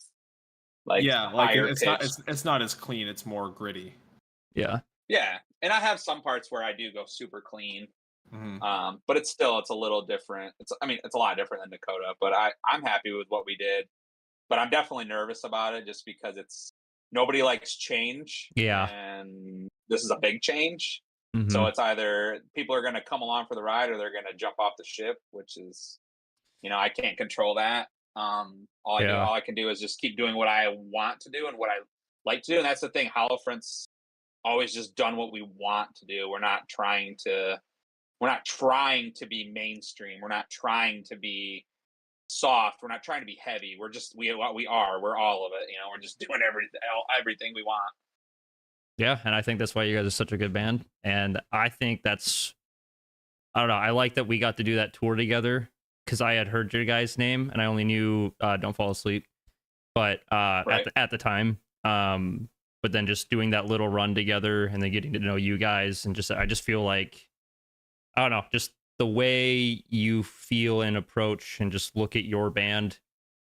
like it's not as clean. It's more gritty. Yeah. Yeah, and I have some parts where I do go super clean. Mm-hmm. But it's a little different. It's a lot different than Dakota, but I'm happy with what we did. But I'm definitely nervous about it just because nobody likes change. Yeah. And this is a big change. Mm-hmm. So it's either people are going to come along for the ride or they're going to jump off the ship, which is, you know, I can't control that. All Yeah. I can do is just keep doing what I want to do and what I like to do, and that's the thing. Holofront's always just done what we want to do. We're not trying to be mainstream. We're not trying to be soft. We're not trying to be heavy. We're just what we are. We're all of it. You know, we're just doing everything we want. Yeah, and I think that's why you guys are such a good band. And I think that's, I don't know, I like that we got to do that tour together because I had heard your guys' name and I only knew Don't Fall Asleep, but Right. at the time, but then just doing that little run together and then getting to know you guys and just I just feel like, I don't know, just the way you feel and approach and just look at your band,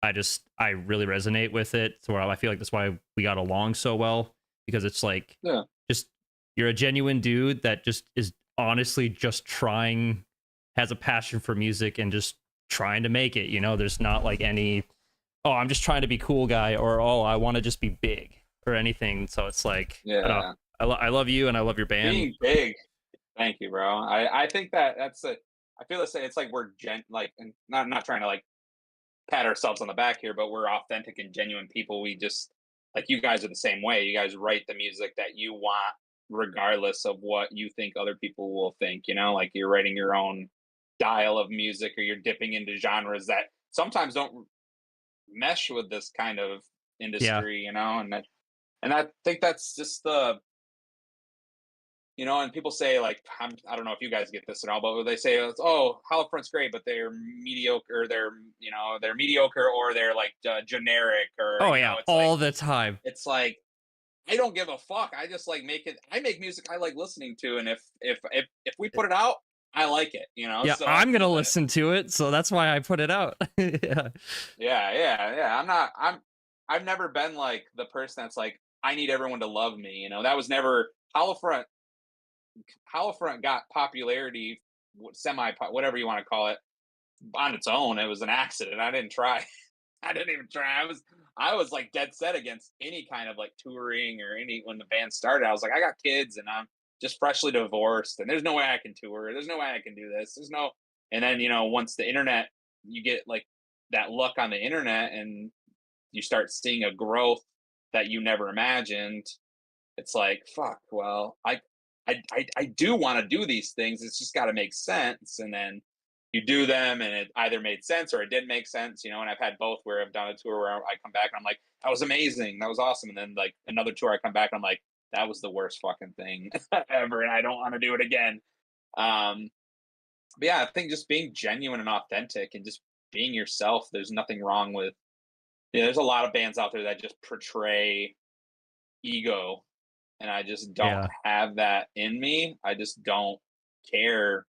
I really resonate with it. So I feel like that's why we got along so well, because it's like, Yeah. just, you're a genuine dude that just is honestly just trying, has a passion for music and just trying to make it, you know. There's not like any, oh, I'm just trying to be cool guy, or oh, I want to just be big or anything. So it's like, I don't know. Yeah. I love you and I love your band. Being big. Thank you, bro. I think that's a. I feel the same. It's like we're and not trying to like pat ourselves on the back here, but we're authentic and genuine people. We just like you guys are the same way. You guys write the music that you want, regardless of what you think other people will think. You know, like you're writing your own style of music, or you're dipping into genres that sometimes don't mesh with this kind of industry. You know, and I think that's just the you know, and people say like I don't know if you guys get this at all, but they say oh Holofront's great, but they're mediocre. They're mediocre or they're like generic or Oh you yeah, know, all the time. it's like I don't give a fuck. I just like make it. I make music I like listening to, and if we put it out, I like it. You know, Yeah, so I'm gonna listen to it, so that's why I put it out. Yeah. yeah. I've never been like the person that's like I need everyone to love me. You know, that was never Holofront. Holofront got popularity, semi whatever you want to call it, on its own. It was an accident. I didn't try. I didn't even try. I was like dead set against any kind of like touring or any when the band started. I was like, I got kids and I'm just freshly divorced, and there's no way I can tour. There's no way I can do this. There's no. And then once the internet, you get like that luck on the internet, and you start seeing a growth that you never imagined. It's like fuck. Well, I do want to do these things. It's just got to make sense. And then you do them and it either made sense or it didn't make sense, and I've had both where I've done a tour where I come back and I'm like, that was amazing. That was awesome. And then like another tour I come back and I'm like, that was the worst fucking thing ever. And I don't want to do it again. But yeah, I think just being genuine and authentic and just being yourself, there's nothing wrong with, there's a lot of bands out there that just portray ego, and I just don't Yeah. have that in me. I just don't care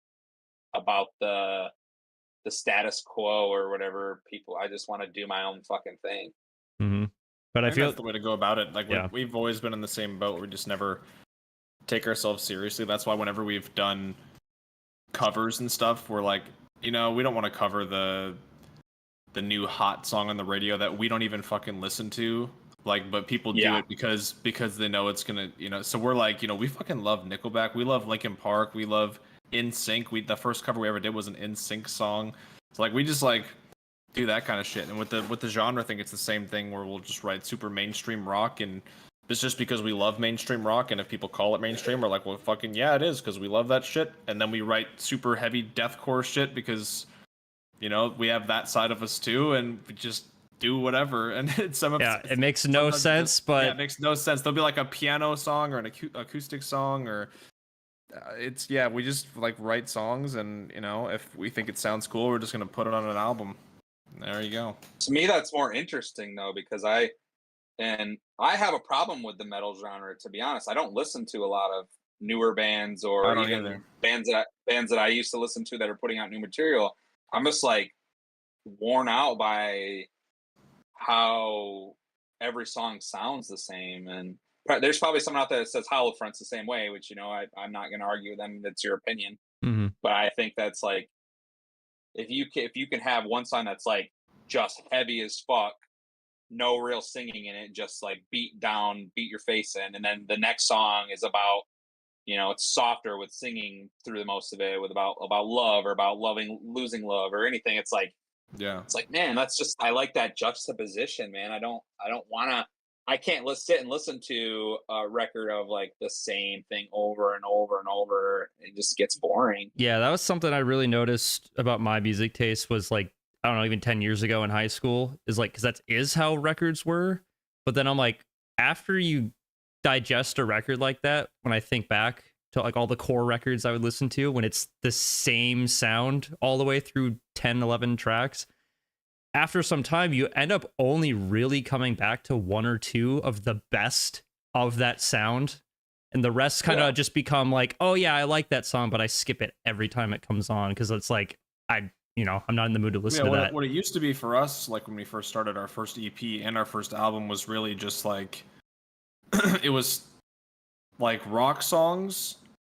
about the status quo or whatever people. I just want to do my own fucking thing. Mm-hmm. But I think feel that's the way to go about it. Like Yeah. we've always been in the same boat. We just never take ourselves seriously. That's why whenever we've done covers and stuff, we're like, we don't want to cover the new hot song on the radio that we don't even fucking listen to. Like, but people do Yeah. it because they know it's gonna, So we're like, we fucking love Nickelback. We love Linkin Park. We love In Sync. The first cover we ever did was an In Sync song. So like, we just like do that kind of shit. And with the genre thing, it's the same thing where we'll just write super mainstream rock, and it's just because we love mainstream rock. And if people call it mainstream, we're like, well, fucking yeah, it is, because we love that shit. And then we write super heavy deathcore shit because we have that side of us too, and we just do whatever. And it makes no sense, but yeah, it makes no sense. There'll be like a piano song or an acoustic song, or we just like write songs, and if we think it sounds cool, we're just gonna put it on an album. There you go. To me, that's more interesting though, because I have a problem with the metal genre. To be honest, I don't listen to a lot of newer bands or even either. bands that I used to listen to that are putting out new material. I'm just like worn out by how every song sounds the same, and there's probably someone out there that says Holofront's the same way, which I'm not going to argue with them. That's your opinion. Mm-hmm. But I think that's like if you can have one song that's like just heavy as fuck, no real singing in it, just like beat your face in, and then the next song is about it's softer with singing through the most of it, with about love or about losing love or anything. It's like Yeah. It's like, man, that's just, I like that juxtaposition, man. I don't want to. I can't sit and listen to a record of like the same thing over and over and over. It just gets boring. Yeah, that was something I really noticed about my music taste was like, I don't know, even 10 years ago in high school is like, because that is how records were. But then I'm like, after you digest a record like that, when I think back to like all the core records I would listen to, when it's the same sound all the way through 10, 11 tracks, after some time, you end up only really coming back to one or two of the best of that sound. And the rest kind of just become like, oh yeah, I like that song, but I skip it every time it comes on because it's like, I'm not in the mood to listen to that. What it used to be for us, like when we first started our first EP and our first album, was really just like, it was like rock songs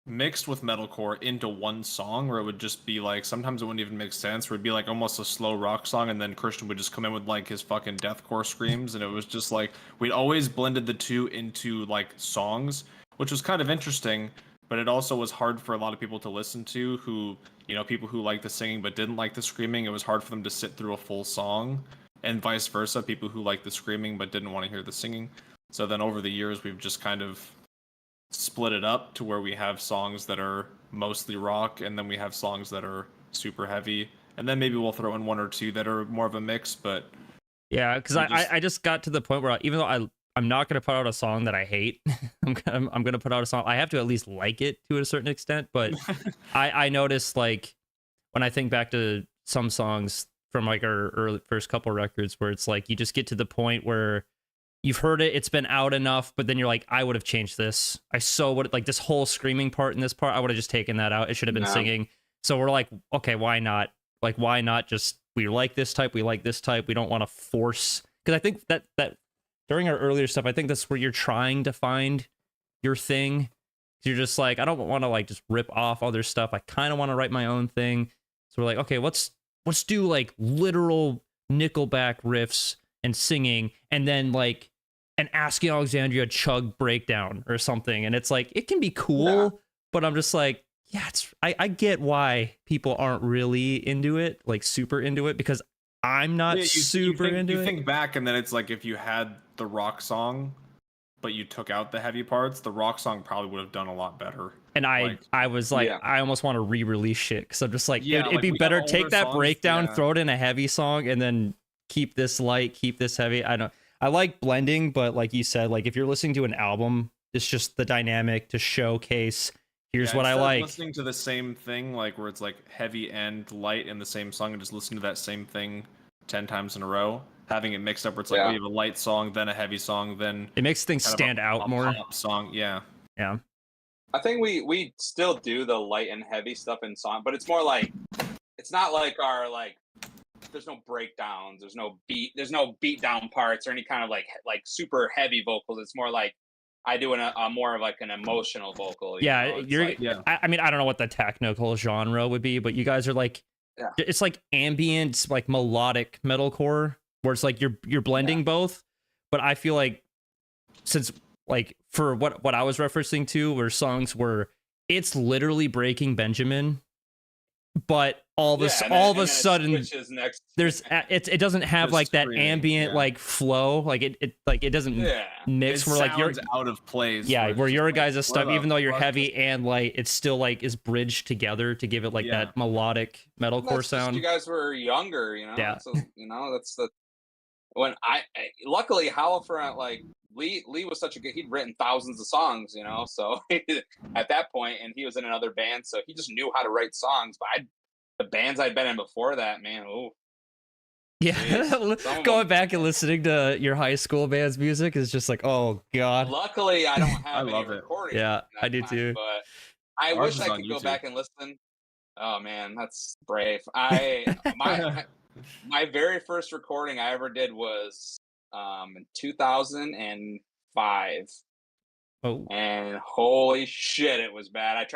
mixed with metalcore into one song, where it would just be like, sometimes it wouldn't even make sense, where it'd be like almost a slow rock song, and then Christian would just come in with like his fucking deathcore screams, and it was just like, we'd always blended the two into like songs, which was kind of interesting, but it also was hard for a lot of people to listen to who, people who liked the singing but didn't like the screaming. It was hard for them to sit through a full song, and vice versa, people who liked the screaming but didn't want to hear the singing. So then over the years, we've just kind of split it up to where we have songs that are mostly rock, and then we have songs that are super heavy, and then maybe we'll throw in one or two that are more of a mix. But yeah, because I just got to the point where even though I'm not gonna put out a song that I hate, I'm gonna put out a song I have to at least like it to a certain extent. But I noticed, like, when I think back to some songs from like our early first couple records, where it's like you just get to the point where you've heard it, it's been out enough, but then you're like, I would have changed this. I so would, like, this whole screaming part in this part, I would have just taken that out. It should have been singing. So we're like, okay, why not? Like, why not just, we like this type, we like this type. We don't want to force, because I think that during our earlier stuff, I think that's where you're trying to find your thing. You're just like, I don't want to like just rip off other stuff. I kind of want to write my own thing. So we're like, okay, let's do like literal Nickelback riffs and singing, and then like an Asking Alexandria chug breakdown or something. And it's like, it can be cool, but I'm just like, yeah, I get why people aren't really into it, like super into it, because I'm not super into it. You think back, and then it's like, if you had the rock song, but you took out the heavy parts, the rock song probably would have done a lot better. And I was like, I almost want to re-release shit, because I'm just like, it'd be better, take that breakdown, throw it in a heavy song, and then keep this light, keep this heavy. I like blending, but like you said, like if you're listening to an album, it's just the dynamic to showcase, here's what I like. Listening to the same thing, like where it's like heavy and light in the same song, and just listening to that same thing 10 times in a row, having it mixed up where it's like, oh, you have a light song, then a heavy song, then it makes things stand out more. Pop song, yeah. I think we still do the light and heavy stuff in song, but it's more like, it's not like our like, there's no breakdowns, there's no beat down parts or any kind of like super heavy vocals. It's more like I do a more of like an emotional vocal. I mean, I don't know what the technical genre would be, but you guys are like, it's like ambient, like melodic metalcore, where it's like you're blending both. But I feel like, since like for what I was referencing to were songs where it's literally Breaking Benjamin, but all of a sudden there's it doesn't have like that ambient like flow, like it doesn't mix, where like you're out of place, where your guys' stuff, even though you're heavy and light, it's still like is bridged together to give it like that melodic metalcore sound. You guys were younger, so that's the when I luckily Holofront, like Lee was such a good, he'd written thousands of songs, so at that point, and he was in another band, so he just knew how to write songs. But the bands I'd been in before that, man, going back and listening to your high school band's music is just like, oh god. Luckily, I don't have any recordings. Yeah, I do too. But I wish I could go back and listen. Oh man, that's brave. My very first recording I ever did was in 2005. Oh. And holy shit, it was bad. I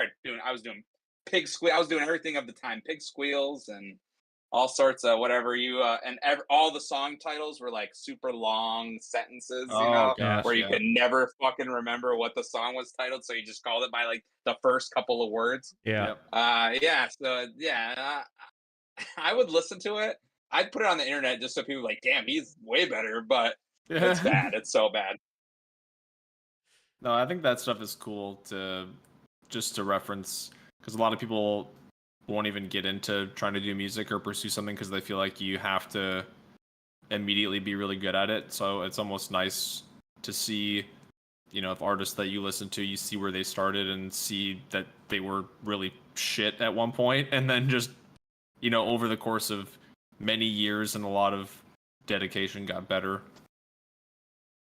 was doing pig squeal. I was doing everything of the time, pig squeals and all sorts of whatever all the song titles were like super long sentences, where you could never fucking remember what the song was titled, so you just called it by like the first couple of words. I would listen to it. I'd put it on the internet just so people like, damn, he's way better, but it's Yeah. bad. It's so bad. No, I think that stuff is cool to just to reference because a lot of people won't even get into trying to do music or pursue something because they feel like you have to immediately be really good at it. So it's almost nice to see, you know, if artists that you listen to, you see where they started and see that they were really shit at one point, and then just, you know, over the course of many years and a lot of dedication got better.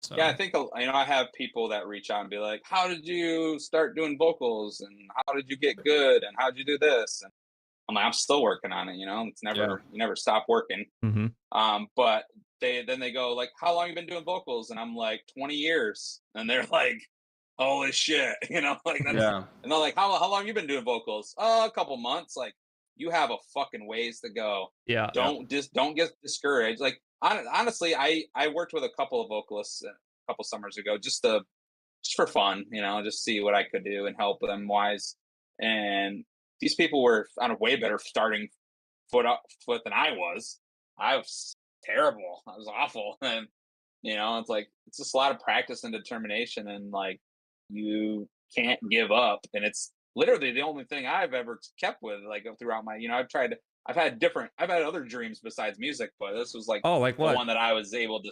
So Yeah, I think I have people that reach out and be like, "How did you start doing vocals? And how did you get good? And how did you do this?" And I'm like, "I'm still working on it. You know, it's yeah. you never stop working." Mm-hmm. But they go like, "How long you been doing vocals?" And I'm like, "20 years." And they're like, "Holy shit!" You know, like that's. Yeah. And they're like, "How long you been doing vocals?" A couple months. Like, you have a fucking ways to go. Yeah. Don't get discouraged. Like honestly, I worked with a couple of vocalists a couple summers ago just for fun, you know, just see what I could do and help them wise. And these people were on a way better starting foot than I was. I was terrible. I was awful. And you know, it's like it's just a lot of practice and determination, and like you can't give up. And it's literally the only thing I've ever kept with, like throughout my, you know, I've had other dreams besides music, but this was like Oh, like the what? one that I was able to.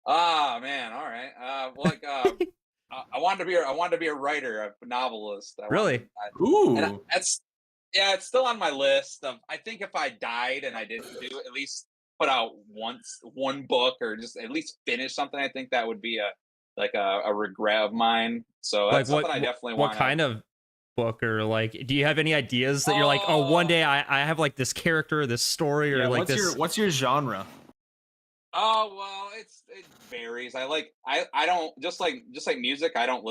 Ah, man, all right. Like I wanted to be a writer, a novelist. Really? Ooh. That's yeah, it's still on my list of. I think if I died and I didn't do at least put out one book or just at least finish something, I think that would be a regret of mine. So Like that's something I definitely what want to. kind of book, or like, do you have any ideas that you're like, oh, one day I have like this character, this story, or Yeah, like what's your genre? Oh well, it varies. I don't just like music. I don't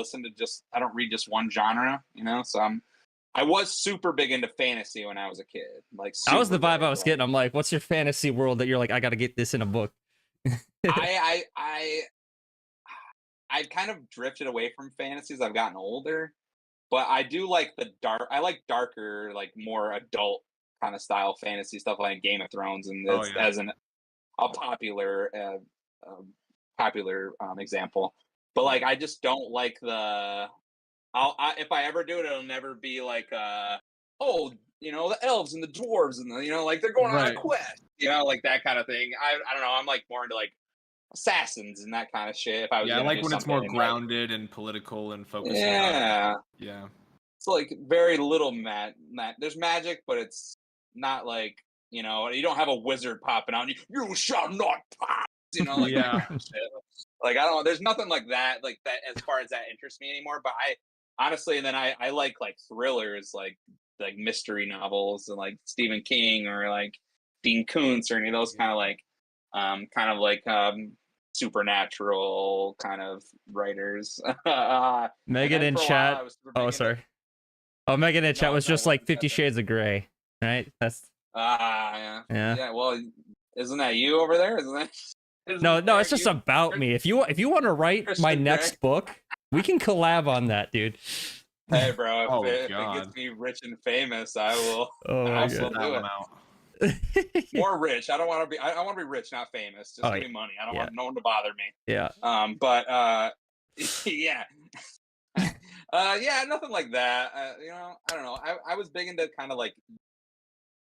read just one genre. You know, so I was super big into fantasy when I was a kid. Like that was the super vibe big, I was like, getting. I'm like, what's your fantasy world that you're like, I got to get this in a book? I I've kind of drifted away from fantasy as I've gotten older, but I do like I like darker, like more adult kind of style fantasy stuff like Game of Thrones, and Oh that's yeah. as a popular example. But like, I just don't like if I ever do it, it'll never be like, oh, you know, the elves and the dwarves and the, you know, like they're going on a Right. quest, you know, like that kind of thing. I don't know. I'm like more into like assassins and that kind of shit. If I was Yeah, I gonna like do when it's something, more like, grounded and political and focusing on. yeah, Yeah. it's like very little there's magic, but it's not like, you know, you don't have a wizard popping out and you shall not pass, you know, like that Yeah. kind of shit. Like I don't there's nothing like that as far as that interests me anymore. But I honestly, and then I like thrillers, like mystery novels and like Stephen King or like Dean Koontz or any of those kind of like supernatural kind of writers. And Megan then in for a while I chat. was super Oh, big into. sorry. Oh, Megan in chat No, was no, just what's like the 50 chat thing? Shades of Grey, right? That's Yeah. yeah. Yeah, well, isn't that you over there? No, Isn't no, there it's just you, about me. If you want to write my Christian Grey? next book, we can collab on that, dude. Hey, bro, Oh if it God. gets me rich and famous, I will. Oh I my I'll will set god. that do one it. out. More rich. I don't want to be. I want to be rich, not famous. Just Oh give yeah. me money. I don't Yeah. want no one to bother me. Yeah. But yeah. Yeah, nothing like that. You know, I don't know. I was big into kind of like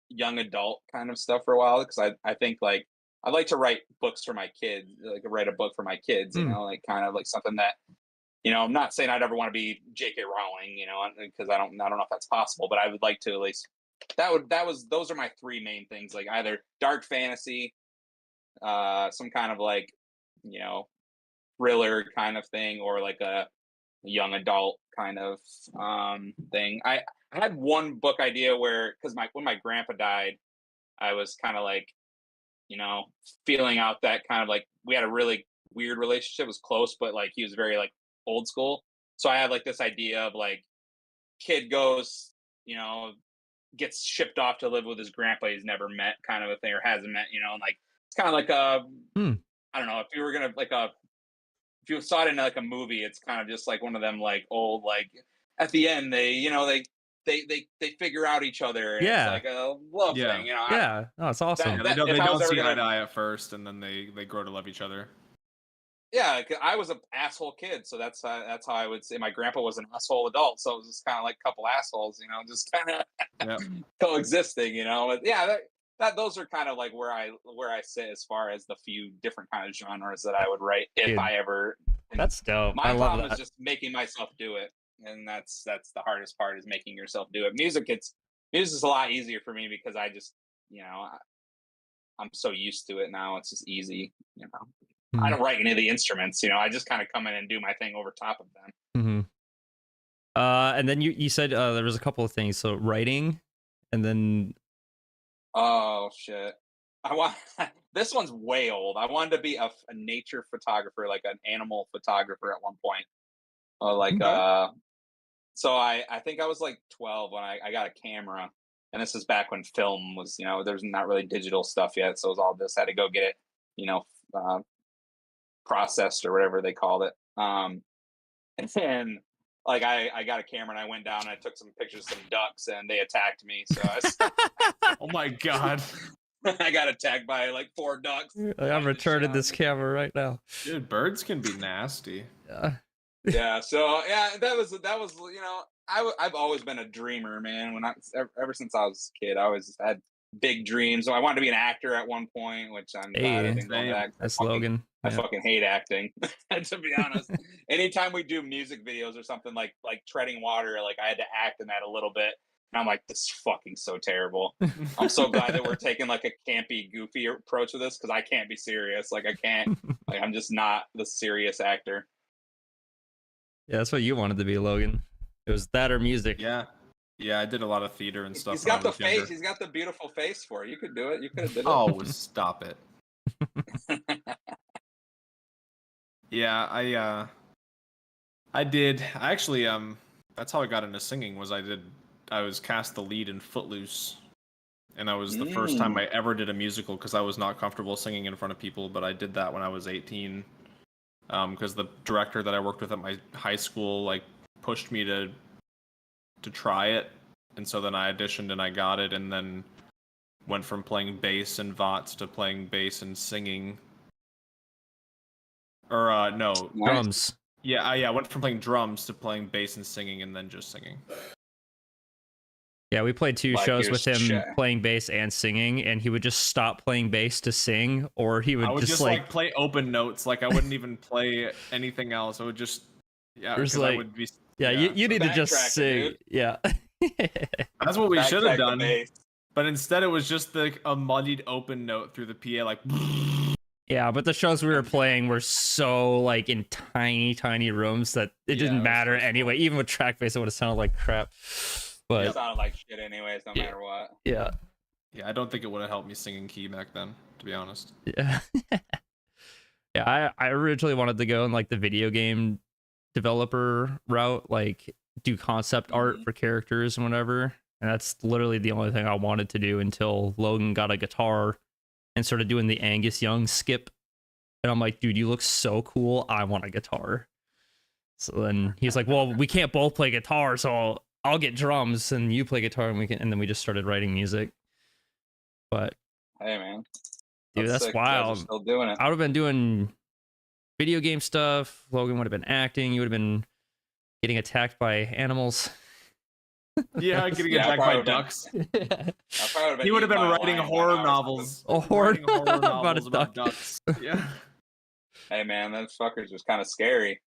young adult kind of stuff for a while because I think like I like to write books for my kids, like write a book for my kids. You Hmm. know, like kind of like something that, you know, I'm not saying I'd ever want to be J.K. Rowling, you know, because I don't know if that's possible, but I would like to at least. Those are my three main things, like either dark fantasy, some kind of like, you know, thriller kind of thing, or like a young adult kind of thing. I had one book idea where, because when my grandpa died, I was kind of like, you know, feeling out that kind of like, we had a really weird relationship. It was close, but like he was very like old school. So I had like this idea of like, kid goes, you know, gets shipped off to live with his grandpa he's never met, kind of a thing, or hasn't met, you know, and like it's kind of like Hmm. I don't know, if you were gonna like if you saw it in like a movie, it's kind of just like one of them like old, like at the end they, you know, they figure out each other, and it's Yeah. like a love Yeah. thing, you know. Yeah. Oh, it's awesome. Yeah, That- they if I was don't ever see eye gonna- to eye at first, and then they grow to love each other. Yeah, I was an asshole kid, so that's how I would say my grandpa was an asshole adult. So it was just kind of like a couple assholes, you know, just kind of Yep. coexisting, you know. But yeah, that those are kind of like where I sit as far as the few different kind of genres that I would write if Dude, I ever. That's dope. My I love problem that. is just making myself do it, and that's the hardest part, is making yourself do it. Music is a lot easier for me because I just, you know, I'm so used to it now. It's just easy, you know. I don't write any of the instruments, you know. I just kind of come in and do my thing over top of them. Mm-hmm. And then you said there was a couple of things. So writing, and then Oh shit! I want this one's way old. I wanted to be a nature photographer, like an animal photographer at one point. Like Okay. so I think I was like 12 when I got a camera, and this is back when film was, you know, there's not really digital stuff yet, so it was all this. I had to go get it, you know, processed or whatever they called it. And then like I got a camera and I went down and I took some pictures of some ducks and they attacked me. So Oh my god. I got attacked by like 4 ducks. I'm returning this camera right now. Dude, birds can be nasty. Yeah. Yeah. So yeah, that was you know, I've always been a dreamer, man. When ever since I was a kid, I always had big dreams. So I wanted to be an actor at one point, which I'm glad I didn't go back. That's Logan. I fucking hate acting, to be honest. Anytime we do music videos or something like Treading Water, like I had to act in that a little bit. And I'm like, this is fucking so terrible. I'm so glad that we're taking like a campy, goofy approach with this, because I can't be serious. Like I can't, like I'm just not the serious actor. Yeah, that's what you wanted to be, Logan. It was that or music. Yeah. Yeah, I did a lot of theater and stuff. He's got the when I was face. younger. He's got the beautiful face for it. You could do it. You could have did it. Oh, stop it. Yeah, I did. I actually that's how I got into singing. I was cast the lead in Footloose. And that was the first time I ever did a musical, because I was not comfortable singing in front of people, but I did that when I was 18. Because the director that I worked with at my high school like pushed me to try it, and so then I auditioned and I got it, and then went from playing bass in VOTS to playing bass and singing. Or no, Drums. Yeah, I went from playing drums to playing bass and singing, and then just singing. Yeah, we played 2 Like shows you're with him shy. playing bass and singing, and he would just stop playing bass to sing, or he would I would just just like play open notes, like I wouldn't even play anything else. I would just There's because like- I would be you need to just Backtracking, sing. dude. Yeah. That's what we should have Backtrack the done. bass. But instead, it was just a muddied open note through the PA, like. Yeah, but the shows we were playing were so like in tiny rooms that it Yeah, didn't it was matter so anyway. Even with track bass, it would have sounded like crap. But It sounded like shit anyways, no matter what. yeah. Yeah, I don't think it would have helped me sing in key back then, to be honest. Yeah. Yeah, I originally wanted to go in like the video game developer route, like do concept art for characters and whatever. And that's literally the only thing I wanted to do until Logan got a guitar and started doing the Angus Young skip. And I'm like, dude, you look so cool. I want a guitar. So then he's like, well, we can't both play guitar, so I'll get drums and you play guitar, and then we just started writing music. But Hey man, dude, that's sick. You guys are wild. Still doing it. I would have been doing video game stuff. Logan would have been acting. You would have been getting attacked by animals. Yeah, getting Yeah, attacked by probably. ducks. He He would have been writing horror novels. A horror Writing horror about a novels about duck. ducks. Yeah. Hey man, those fuckers was kind of scary.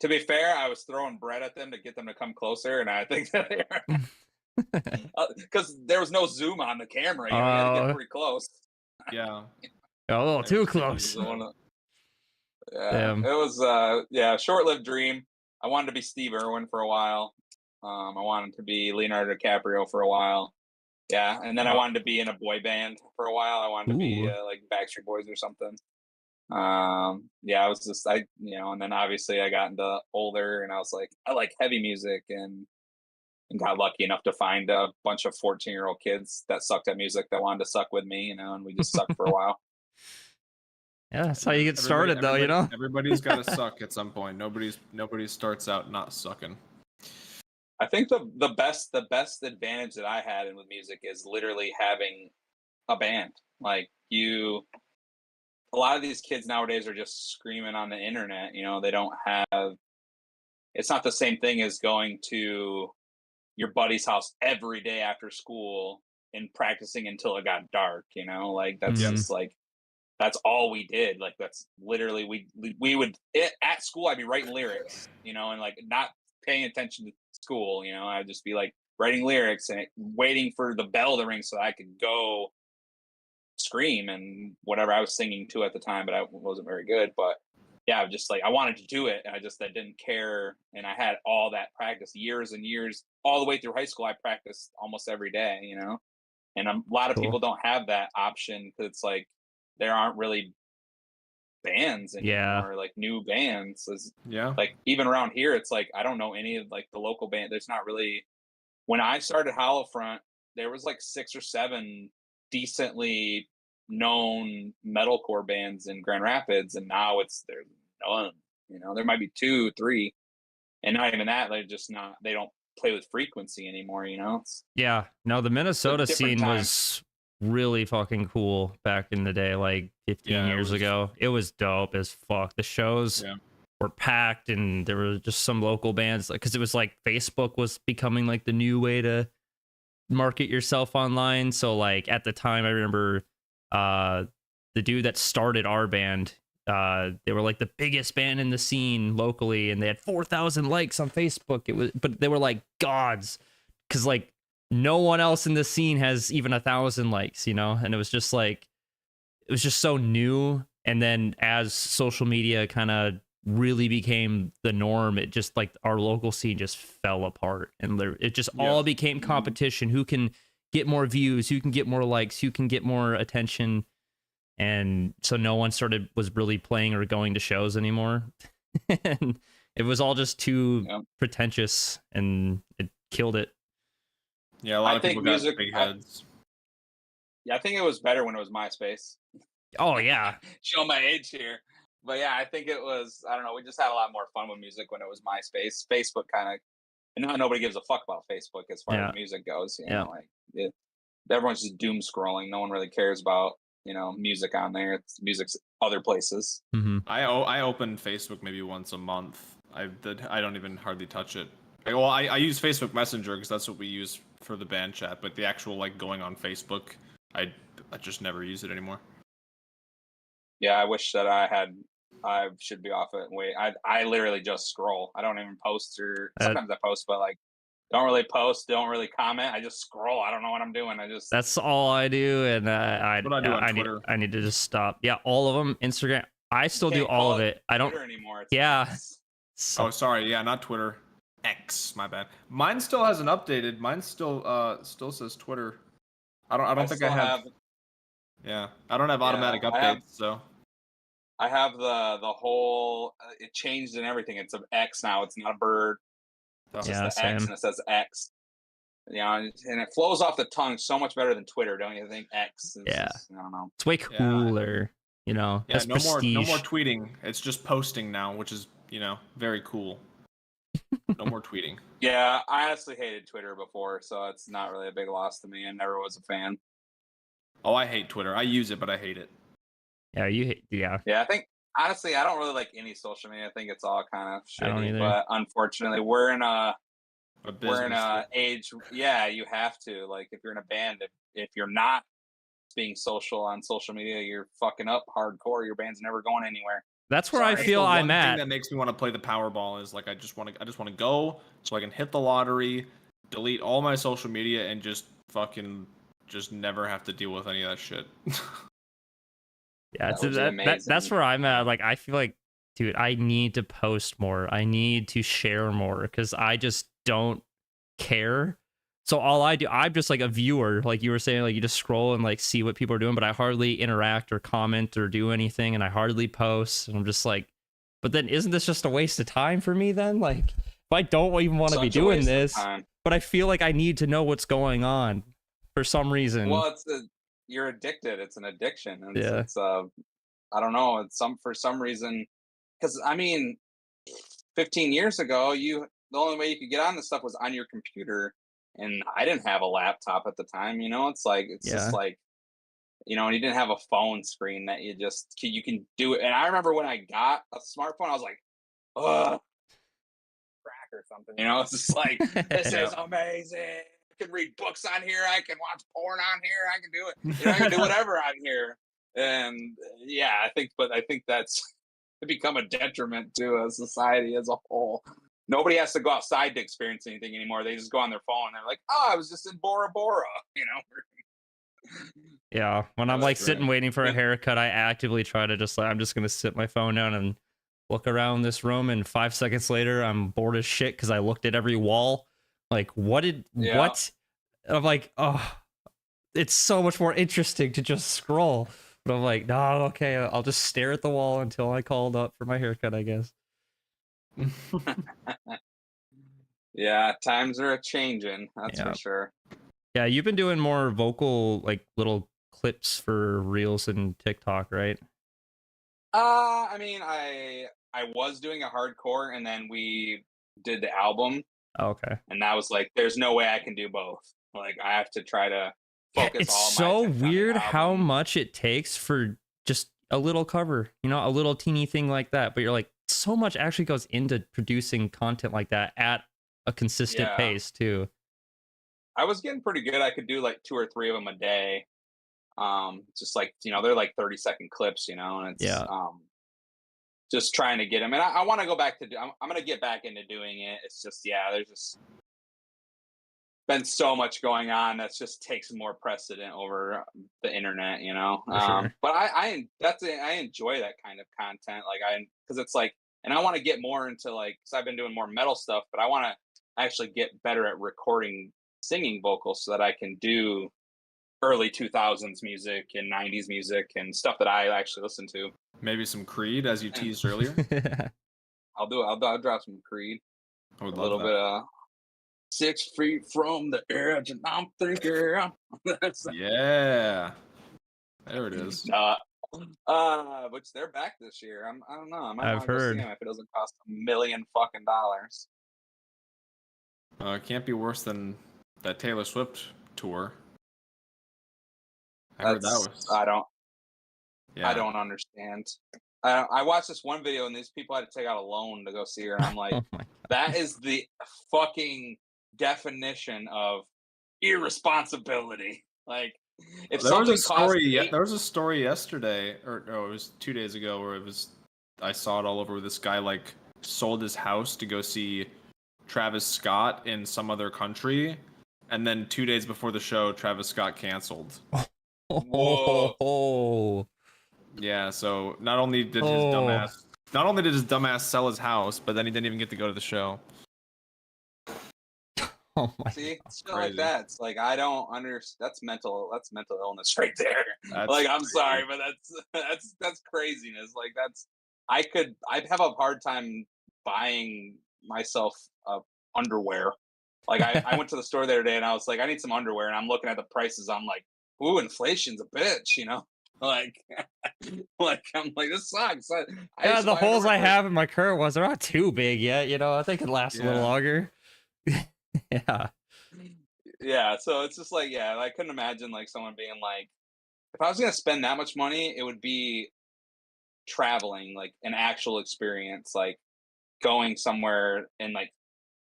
To be fair, I was throwing bread at them to get them to come closer, and I think that they were because there was no zoom on the camera. You know, you had to Oh. get pretty close. Yeah. A little too close. Yeah, Damn. it was yeah, short-lived dream. I wanted to be Steve Irwin for a while. I wanted to be Leonardo DiCaprio for a while. Yeah, and then I wanted to be in a boy band for a while. I wanted to be Ooh. like Backstreet Boys or something. Yeah, I was just and then obviously I got into older, and I was like, I like heavy music, and got lucky enough to find a bunch of 14-year-old kids that sucked at music that wanted to suck with me, and we just sucked for a while. Yeah, that's how you get started, though. You know. Everybody's got to suck at some point. Nobody starts out not sucking. I think the best advantage that I had in with music is literally having a band. Like a lot of these kids nowadays are just screaming on the internet. You know, they don't have. It's not the same thing as going to your buddy's house every day after school and practicing until it got dark. You know, like that's Mhm. just like that's all we did. Like that's literally we would at school. I'd be writing lyrics, you know, and like not paying attention to school. You know, I'd just be like writing lyrics and waiting for the bell to ring so I could go scream and whatever I was singing to at the time, but I wasn't very good. But yeah, just like I wanted to do it, and I didn't care, and I had all that practice years and years, all the way through high school. I practiced almost every day, you know, and a lot of people Cool. don't have that option because it's like there aren't really bands Yeah. anymore, like new bands. Yeah. Like even around here, it's like I don't know any of like the local band. There's not really. When I started Hollow Front, there was like 6 or 7 decently known metalcore bands in Grand Rapids, and now there's none. You know, there might be 2, 3, and not even that. They're just not. They don't play with frequency anymore. You know, it's Yeah. No, the a Minnesota different scene time. was really fucking cool back in the day, like 15 Yeah, it years was- ago. It was dope as fuck. The shows Yeah. were packed, and there were just some local bands, because it was like Facebook was becoming like the new way to market yourself online. So like at the time, I remember the dude that started our band, they were like the biggest band in the scene locally, and they had 4,000 likes on Facebook. But they were like gods, because like no one else in the scene has even 1,000 likes, you know. And it was just like, it was just so new. And then as social media kind of really became the norm, it just like our local scene just fell apart, and it just all became competition. Who can get more views, who can get more likes, who can get more attention. And so no one was really playing or going to shows anymore. And it was all just too pretentious, and it killed it. Yeah, a lot I of think people got music. big heads. Yeah, I think it was better when it was MySpace. Oh yeah. Show my age here. But yeah, I think it was. I don't know. We just had a lot more fun with music when it was MySpace. Facebook kind of, and now nobody gives a fuck about Facebook as far Yeah. as music goes. You Yeah. know, like everyone's just doom scrolling. No one really cares about music on there. It's music's other places. Mm-hmm. I open Facebook maybe once a month. I don't even hardly touch it. Well, I use Facebook Messenger because that's what we use for the band chat. But the actual like going on Facebook, I just never use it anymore. Yeah, I wish that I should be off it. Wait, I literally just scroll. I don't even post, or sometimes I post, but like don't really post, don't really comment. I just scroll. I don't know what I'm doing. That's all I do, and What do I do on Twitter? I need to just stop. Yeah, all of them. Instagram. I still do can't all call of it. I don't. Twitter anymore. It's Yeah. X. Oh, sorry. Yeah, not Twitter. X. My bad. Mine still hasn't updated. Mine still says Twitter. I don't think I still have. Yeah, I don't have automatic updates. So I have the whole. It changed and everything. It's an X now. It's not a bird. It's Yeah, just the X, same. and it says X. You know, and it flows off the tongue so much better than Twitter, don't you think? X. Yeah. I don't know. It's way cooler. You know, yeah, has no prestige. more tweeting. It's just posting now, which is very cool. No more tweeting. Yeah, I honestly hated Twitter before, so it's not really a big loss to me. I never was a fan. Oh, I hate Twitter. I use it, but I hate it. Yeah, Yeah, I think honestly, I don't really like any social media. I think it's all kind of I don't shitty. either. But unfortunately, we're in a business. age. Yeah, you have to. Like, if you're in a band, if you're not being social on social media, you're fucking up hardcore. Your band's never going anywhere. That's where I That's feel the I'm one at. thing that makes me want to play the Powerball is like I just want to go so I can hit the lottery, delete all my social media, and just never have to deal with any of that shit. Yeah, That would be amazing. that's where I'm at. Like, I feel like, dude, I need to post more. I need to share more, because I just don't care. So all I do, I'm just like a viewer, like you were saying, like you just scroll and like see what people are doing, but I hardly interact or comment or do anything, and I hardly post. And I'm just like, but then isn't this just a waste of time for me then? Like, if I don't even want to be doing this, but I feel like I need to know what's going on for some reason. Well, you're addicted. It's an addiction. Yeah. It's I don't know. For some reason, because I mean, 15 years ago, the only way you could get on this stuff was on your computer, and I didn't have a laptop at the time. It's just Yeah. like, and you didn't have a phone screen that you can do it. And I remember when I got a smartphone, I was like, ugh, crack or something. It's just like, this is amazing. I can read books on here. I can watch porn on here. I can do it. I can do whatever on here. And yeah, I think that's become a detriment to a society as a whole. Nobody has to go outside to experience anything anymore. They just go on their phone and they're like, oh, I was just in Bora Bora, Yeah, when I'm That's like great. sitting waiting for a haircut, I actively try to just like, I'm just gonna sit my phone down and look around this room, and 5 seconds later I'm bored as shit because I looked at every wall. Like, what? I'm like, oh, it's so much more interesting to just scroll. But I'm like, no, okay, I'll just stare at the wall until I called up for my haircut, I guess. Yeah, times are a changing, that's Yeah. for sure. Yeah, you've been doing more vocal, like little clips for Reels and TikTok, right? I mean, I was doing a hardcore, and then we did the album, Oh, okay. and that was like, there's no way I can do both. Like, I have to try to focus It's all my so attention on the weird how album. much it takes for just a little cover, a little teeny thing like that. But you're like, so much actually goes into producing content like that at a consistent Yeah. pace too. I was getting pretty good. I could do like 2 or 3 of them a day. Just like, they're like 30-second clips, and it's Yeah. just trying to get them. And I want to go back to I'm going to get back into doing it. It's just, yeah, there's just been so much going on that's just takes more precedent over the internet, For sure. But I enjoy that kind of content. Like, because it's like, and I want to get more into, like, because I've been doing more metal stuff, but I want to actually get better at recording singing vocals so that I can do early 2000s music and 90s music and stuff that I actually listen to. Maybe some Creed, as you And teased earlier. I'll drop some Creed. I would A love little that. bit of 6 feet from the edge, and I'm thinking. Yeah, there it is. Which they're back this year. I don't know. I might I've want to go see heard. them if it doesn't cost $1 million fucking dollars. It can't be worse than that Taylor Swift tour. I heard that was. I don't Yeah. understand. I watched this one video, and these people had to take out a loan to go see her, and I'm like, Oh my God. that is the fucking definition of irresponsibility. Like, if There was something a story. costs There was a story yesterday, or no, it was 2 days ago, where it was. I saw it all over. Where this guy like sold his house to go see Travis Scott in some other country, and then 2 days before the show, Travis Scott canceled. Oh. Yeah, so not only did his dumbass sell his house, but then he didn't even get to go to the show. Oh my See, God. shit like that. It's like, I don't understand. That's mental illness right there. That's Like, I'm crazy. sorry, but that's craziness. Like, I'd have a hard time buying myself underwear. Like, I went to the store the other day, and I was like, I need some underwear, and I'm looking at the prices. I'm like, ooh, inflation's a bitch, Like, I'm like, this sucks. Yeah, the holes I have in my current ones are not too big yet. I think it lasts a little longer. Yeah. Yeah, so it's just like, yeah, I couldn't imagine like someone being like, if I was gonna spend that much money, it would be traveling, like an actual experience, like going somewhere and like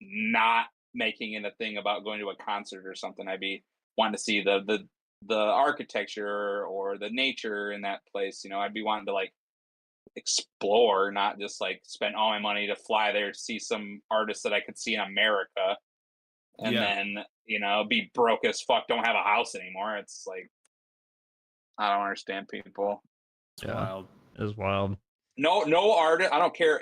not making it a thing about going to a concert or something. I'd be wanting to see the architecture or the nature in that place. I'd be wanting to like explore, not just like spend all my money to fly there to see some artist that I could see in America, and then be broke as fuck, don't have a house anymore. It's like, I don't understand people. It's wild. It was wild. No artist. I don't care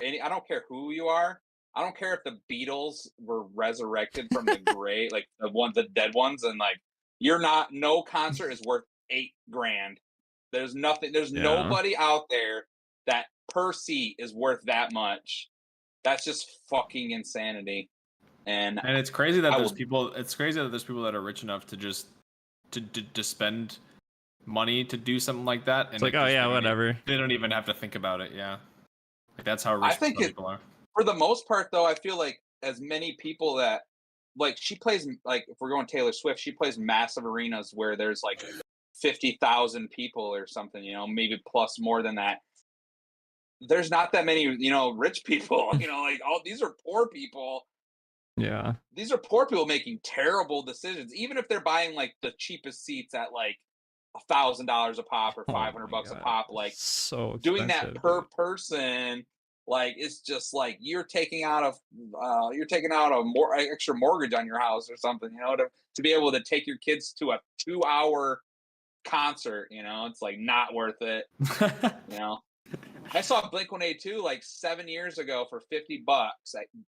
who you are. I don't care if the Beatles were resurrected from the grave, like the dead ones, and like no concert is worth $8,000. There's nothing. There's nobody out there that per seat is worth that much. That's just fucking insanity. And it's crazy that there's people. It's crazy that there's people that are rich enough to just to spend money to do something like that. And it's like, oh yeah, whatever. They don't even have to think about it. Yeah, like that's how rich some people are. For the most part, though, I feel like as many people that like she plays like if we're going Taylor Swift, she plays massive arenas where there's like 50,000 people or something, you know, maybe plus more than that. There's not that many, you know, rich people, you know, like all these are poor people. Yeah. These are poor people making terrible decisions, even if they're buying like the cheapest seats at like $1,000 a pop or Oh my $500 a God. pop. Like So doing that expensive, per dude. person, like it's just like you're taking out a more extra mortgage on your house or something, you know, to be able to take your kids to a 2 hour concert, you know, it's like not worth it, you know. I saw Blink-182 like 7 years ago for $50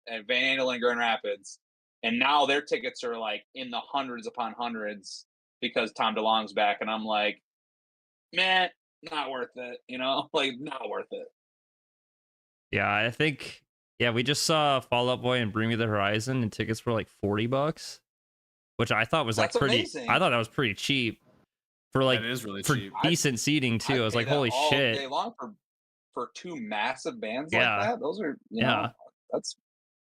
at Van Andel in Grand Rapids, and now their tickets are like in the hundreds upon hundreds because Tom DeLonge's back, and I'm like, man, not worth it, you know, like not worth it. Yeah, I think we just saw Fall Out Boy and Bring Me the Horizon, and tickets were like $40, which I thought was like That's pretty. amazing. I thought that was pretty cheap for like That is really for cheap. decent seating too. I'd I was pay like, that holy all shit. day long for two massive bands Yeah. like that. Those are, you Yeah. know, that's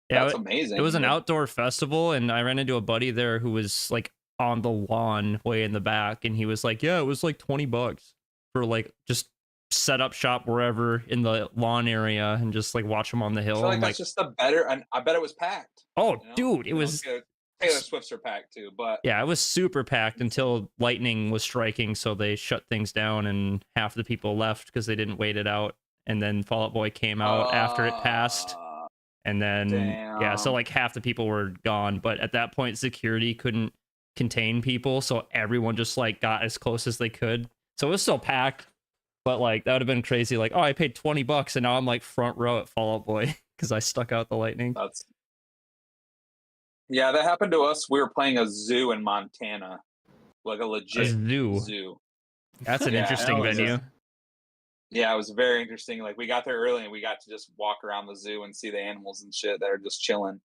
Yeah, amazing. it was an Like, outdoor festival, and I ran into a buddy there who was like on the lawn way in the back, and he was like, yeah, it was like $20 for like just set up shop wherever in the lawn area and just like watch them on the I hill. feel like I'm that's like, just the better, and I bet it was packed. oh, You know? dude, it You know, was. Taylor Swift's are packed too, but Yeah, it was super packed until lightning was striking, so they shut things down, and half the people left because they didn't wait it out. And then Fall Out Boy came out after it passed, and then yeah, so damn. like half the people were gone. But at that point, security couldn't contain people, so everyone just like got as close as they could. So it was still packed, but like that would have been crazy. Like, oh, I paid $20, and now I'm like front row at Fall Out Boy because I stuck out the lightning. Yeah, that happened to us. We were playing a zoo in Montana, like a legit zoo. That's an Yeah, interesting hell yeah. venue. Yeah, it was very interesting. Like we got there early and we got to just walk around the zoo and see the animals and shit that are just chilling.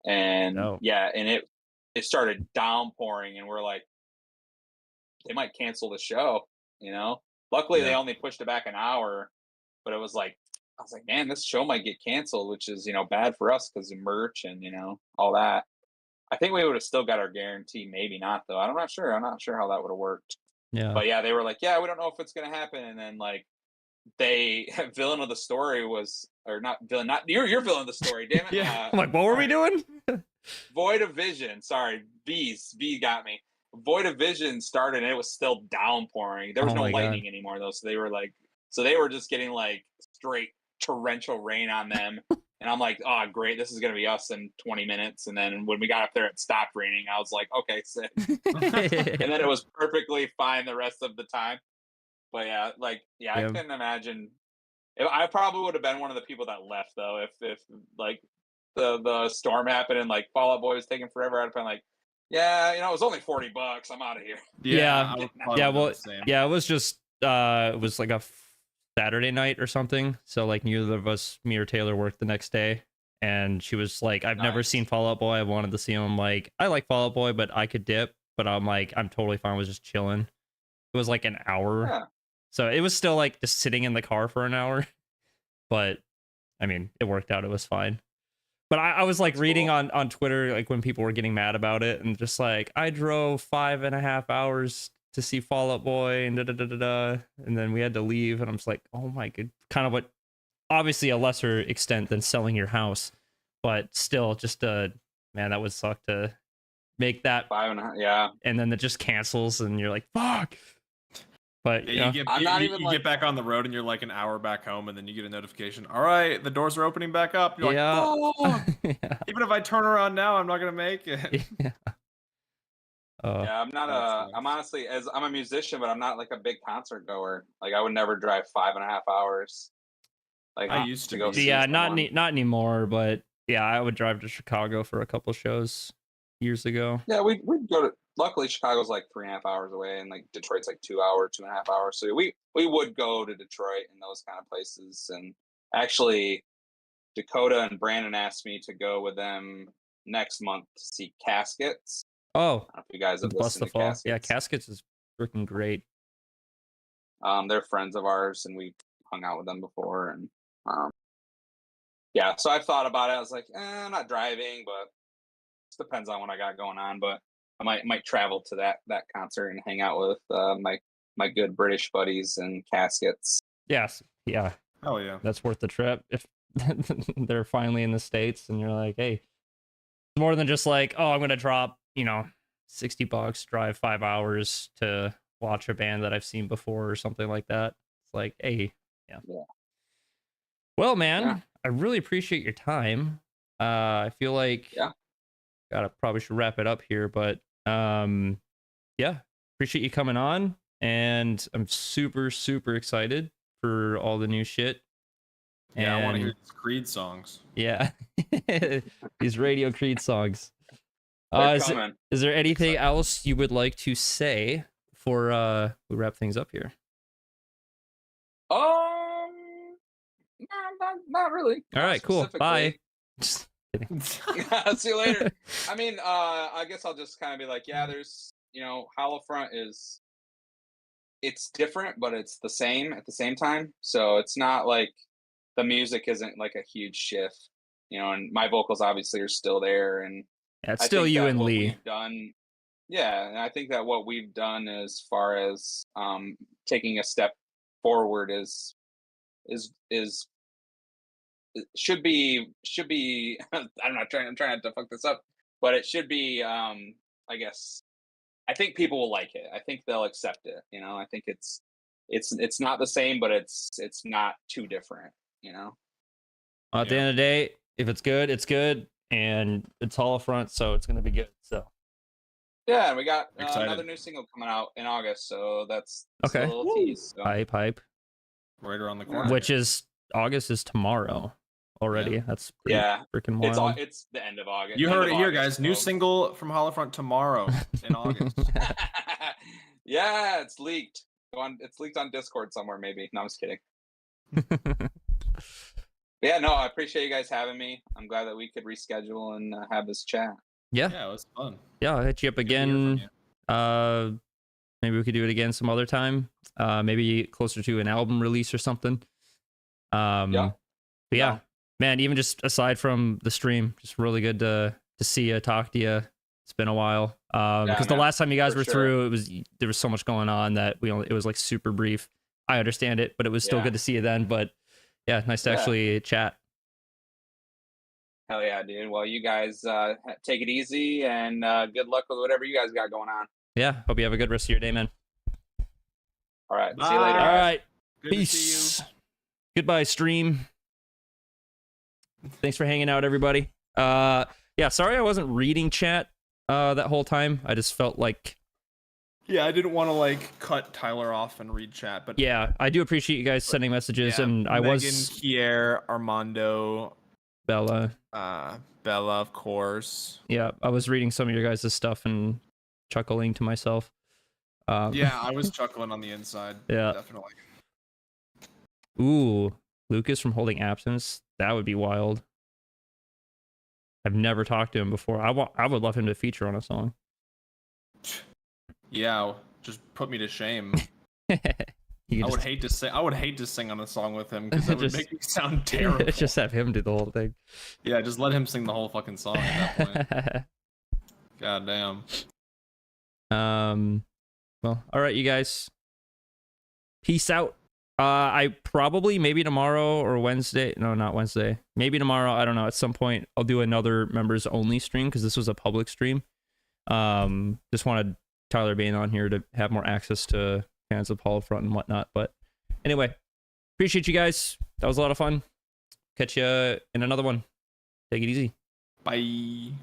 And Oh. yeah, and it started downpouring, and we're like, they might cancel the show, you know. Luckily, they Yeah. only pushed it back an hour, but it was like, I was like, man, this show might get canceled, which is, you know, bad for us because of merch and, you know, all that. I think we would have still got our guarantee, maybe not though. I'm not sure. I'm not sure how that would have worked. Yeah. But yeah, they were like, yeah, we don't know if it's gonna happen. And then like they villain of the story was, or not villain, not you're villain of the story, damn it. Yeah. I'm like, what were we doing? Void of Vision. Sorry, B got me. Void of Vision started and it was still downpouring. There was Oh no my God. lightning anymore though, so they were just getting like straight torrential rain on them. And I'm like, oh great, this is gonna be us in 20 minutes. And then when we got up there, it stopped raining. I was like, okay, sick. And then it was perfectly fine the rest of the time. But yeah, like I couldn't imagine. I probably would have been one of the people that left though if like the storm happened and like Fall Out Boy was taking forever. I'd have been like, yeah, you know, it was only $40. I'm out of here. Yeah. I would Yeah, probably well, do the same. yeah, it was just it was like a Saturday night or something. So like neither of us, me or Taylor, worked the next day. And she was like, I've never seen Fall Out Boy. I wanted to see him. I'm like, I like Fall Out Boy, but I could dip. But I'm like, I'm totally fine with just chilling. It was like an hour. Yeah. So it was still like just sitting in the car for an hour. But I mean, it worked out. It was fine. But I was like reading on Twitter, like when people were getting mad about it, and just like, I drove 5.5 hours to see Fall Out Boy and and then we had to leave, and I'm just like, oh my god, kind of what, obviously a lesser extent than selling your house, but still, just man, that would suck to make that 5.5, yeah, and then it just cancels, and you're like, fuck. But Yeah, yeah, you get back on the road and you're like an hour back home, and then you get a notification. All right, the doors are opening back up. You're yeah. like, oh, Yeah. even if I turn around now, I'm not gonna make it. Yeah. Yeah, I'm honestly, as I'm a musician, but I'm not like a big concert goer. Like I would never drive 5.5 hours. Like I used to go be. see Yeah, someone. not anymore, but yeah, I would drive to Chicago for a couple shows years ago. Yeah, we'd go to. Luckily, Chicago's like 3.5 hours away, and like Detroit's like 2 hours, 2.5 hours. So we would go to Detroit and those kind of places. And actually, Dakota and Brandon asked me to go with them next month to see Caskets. Oh, I don't know if you guys have Bust the listened to Fall. Caskets. Yeah, Caskets is freaking great. They're friends of ours, and we hung out with them before. And yeah, so I've thought about it. I was like, I'm not driving, but it depends on what I got going on. But I might travel to that concert and hang out with my good British buddies and Caskets. Yes. Yeah. Oh yeah. That's worth the trip if they're finally in the States and you're like, hey, more than just like, oh, I'm gonna drop, $60, drive 5 hours to watch a band that I've seen before or something like that. It's like, hey, yeah. Well, man, I really appreciate your time. I feel like probably should wrap it up here, but yeah, appreciate you coming on, and I'm super, super excited for all the new shit. Yeah, I want to hear these Creed songs. Yeah, these Radio Creed songs. Is there anything else you would like to say before we wrap things up here? Not really. All right, cool. Bye. Just kidding. See you later. I mean, I guess I'll just kind of be like, yeah, there's, Holofront it's different, but it's the same at the same time. So it's not like the music isn't like a huge shift, and my vocals obviously are still there. And it's still you and Lee. And I think that what we've done as far as taking a step forward should be I'm trying not to fuck this up, but it should be I guess I think people will like it. I think they'll accept it. I think it's not the same, but it's not too different. At the end of the day, if it's good, it's good, and it's Holofront, so it's gonna be good. So yeah, and we got another new single coming out in August, so that's okay. A little tease. So. Hype. Right around the corner. Which is August is tomorrow already. Yeah. That's freaking wild. It's the end of August. You heard it here, guys. So. New single from Holofront tomorrow in August. Yeah, it's leaked. It's leaked on Discord somewhere, maybe. No, I'm just kidding. Yeah, no, I appreciate you guys having me. I'm glad that we could reschedule and have this chat. Yeah, it was fun. Yeah, I'll hit you up again. Maybe we could do it again some other time. Maybe closer to an album release or something. But yeah, man, even just aside from the stream, just really good to see you, talk to you. It's been a while. Because the last time you guys were through, there was so much going on that it was like super brief. I understand it, but it was still good to see you then. But yeah, nice to actually chat. Hell yeah, dude. Well, you guys take it easy, and good luck with whatever you guys got going on. Yeah, hope you have a good rest of your day, man. All right, see you later. All right, good peace. To see you. Goodbye, stream. Thanks for hanging out, everybody. Yeah, sorry I wasn't reading chat that whole time. I just felt like... Yeah, I didn't want to cut Tyler off and read chat, but yeah, I do appreciate you guys sending messages, and I Megan, was Kier, Armando, Bella, of course. Yeah, I was reading some of your guys' stuff and chuckling to myself. Yeah, I was chuckling on the inside. Yeah, definitely. Ooh, Lucas from Holding Absence. That would be wild. I've never talked to him before. I would love him to feature on a song. Yeah, just put me to shame. I would hate to sing on a song with him because that would make me sound terrible. Just have him do the whole thing. Yeah, just let him sing the whole fucking song at that point. God damn. Well, all right, you guys. Peace out. I probably maybe tomorrow or Wednesday. No, not Wednesday. Maybe tomorrow. I don't know. At some point, I'll do another members only stream because this was a public stream. Just wanted Tyler being on here to have more access to fans of Holofront and whatnot. But anyway, appreciate you guys. That was a lot of fun. Catch you in another one. Take it easy. Bye.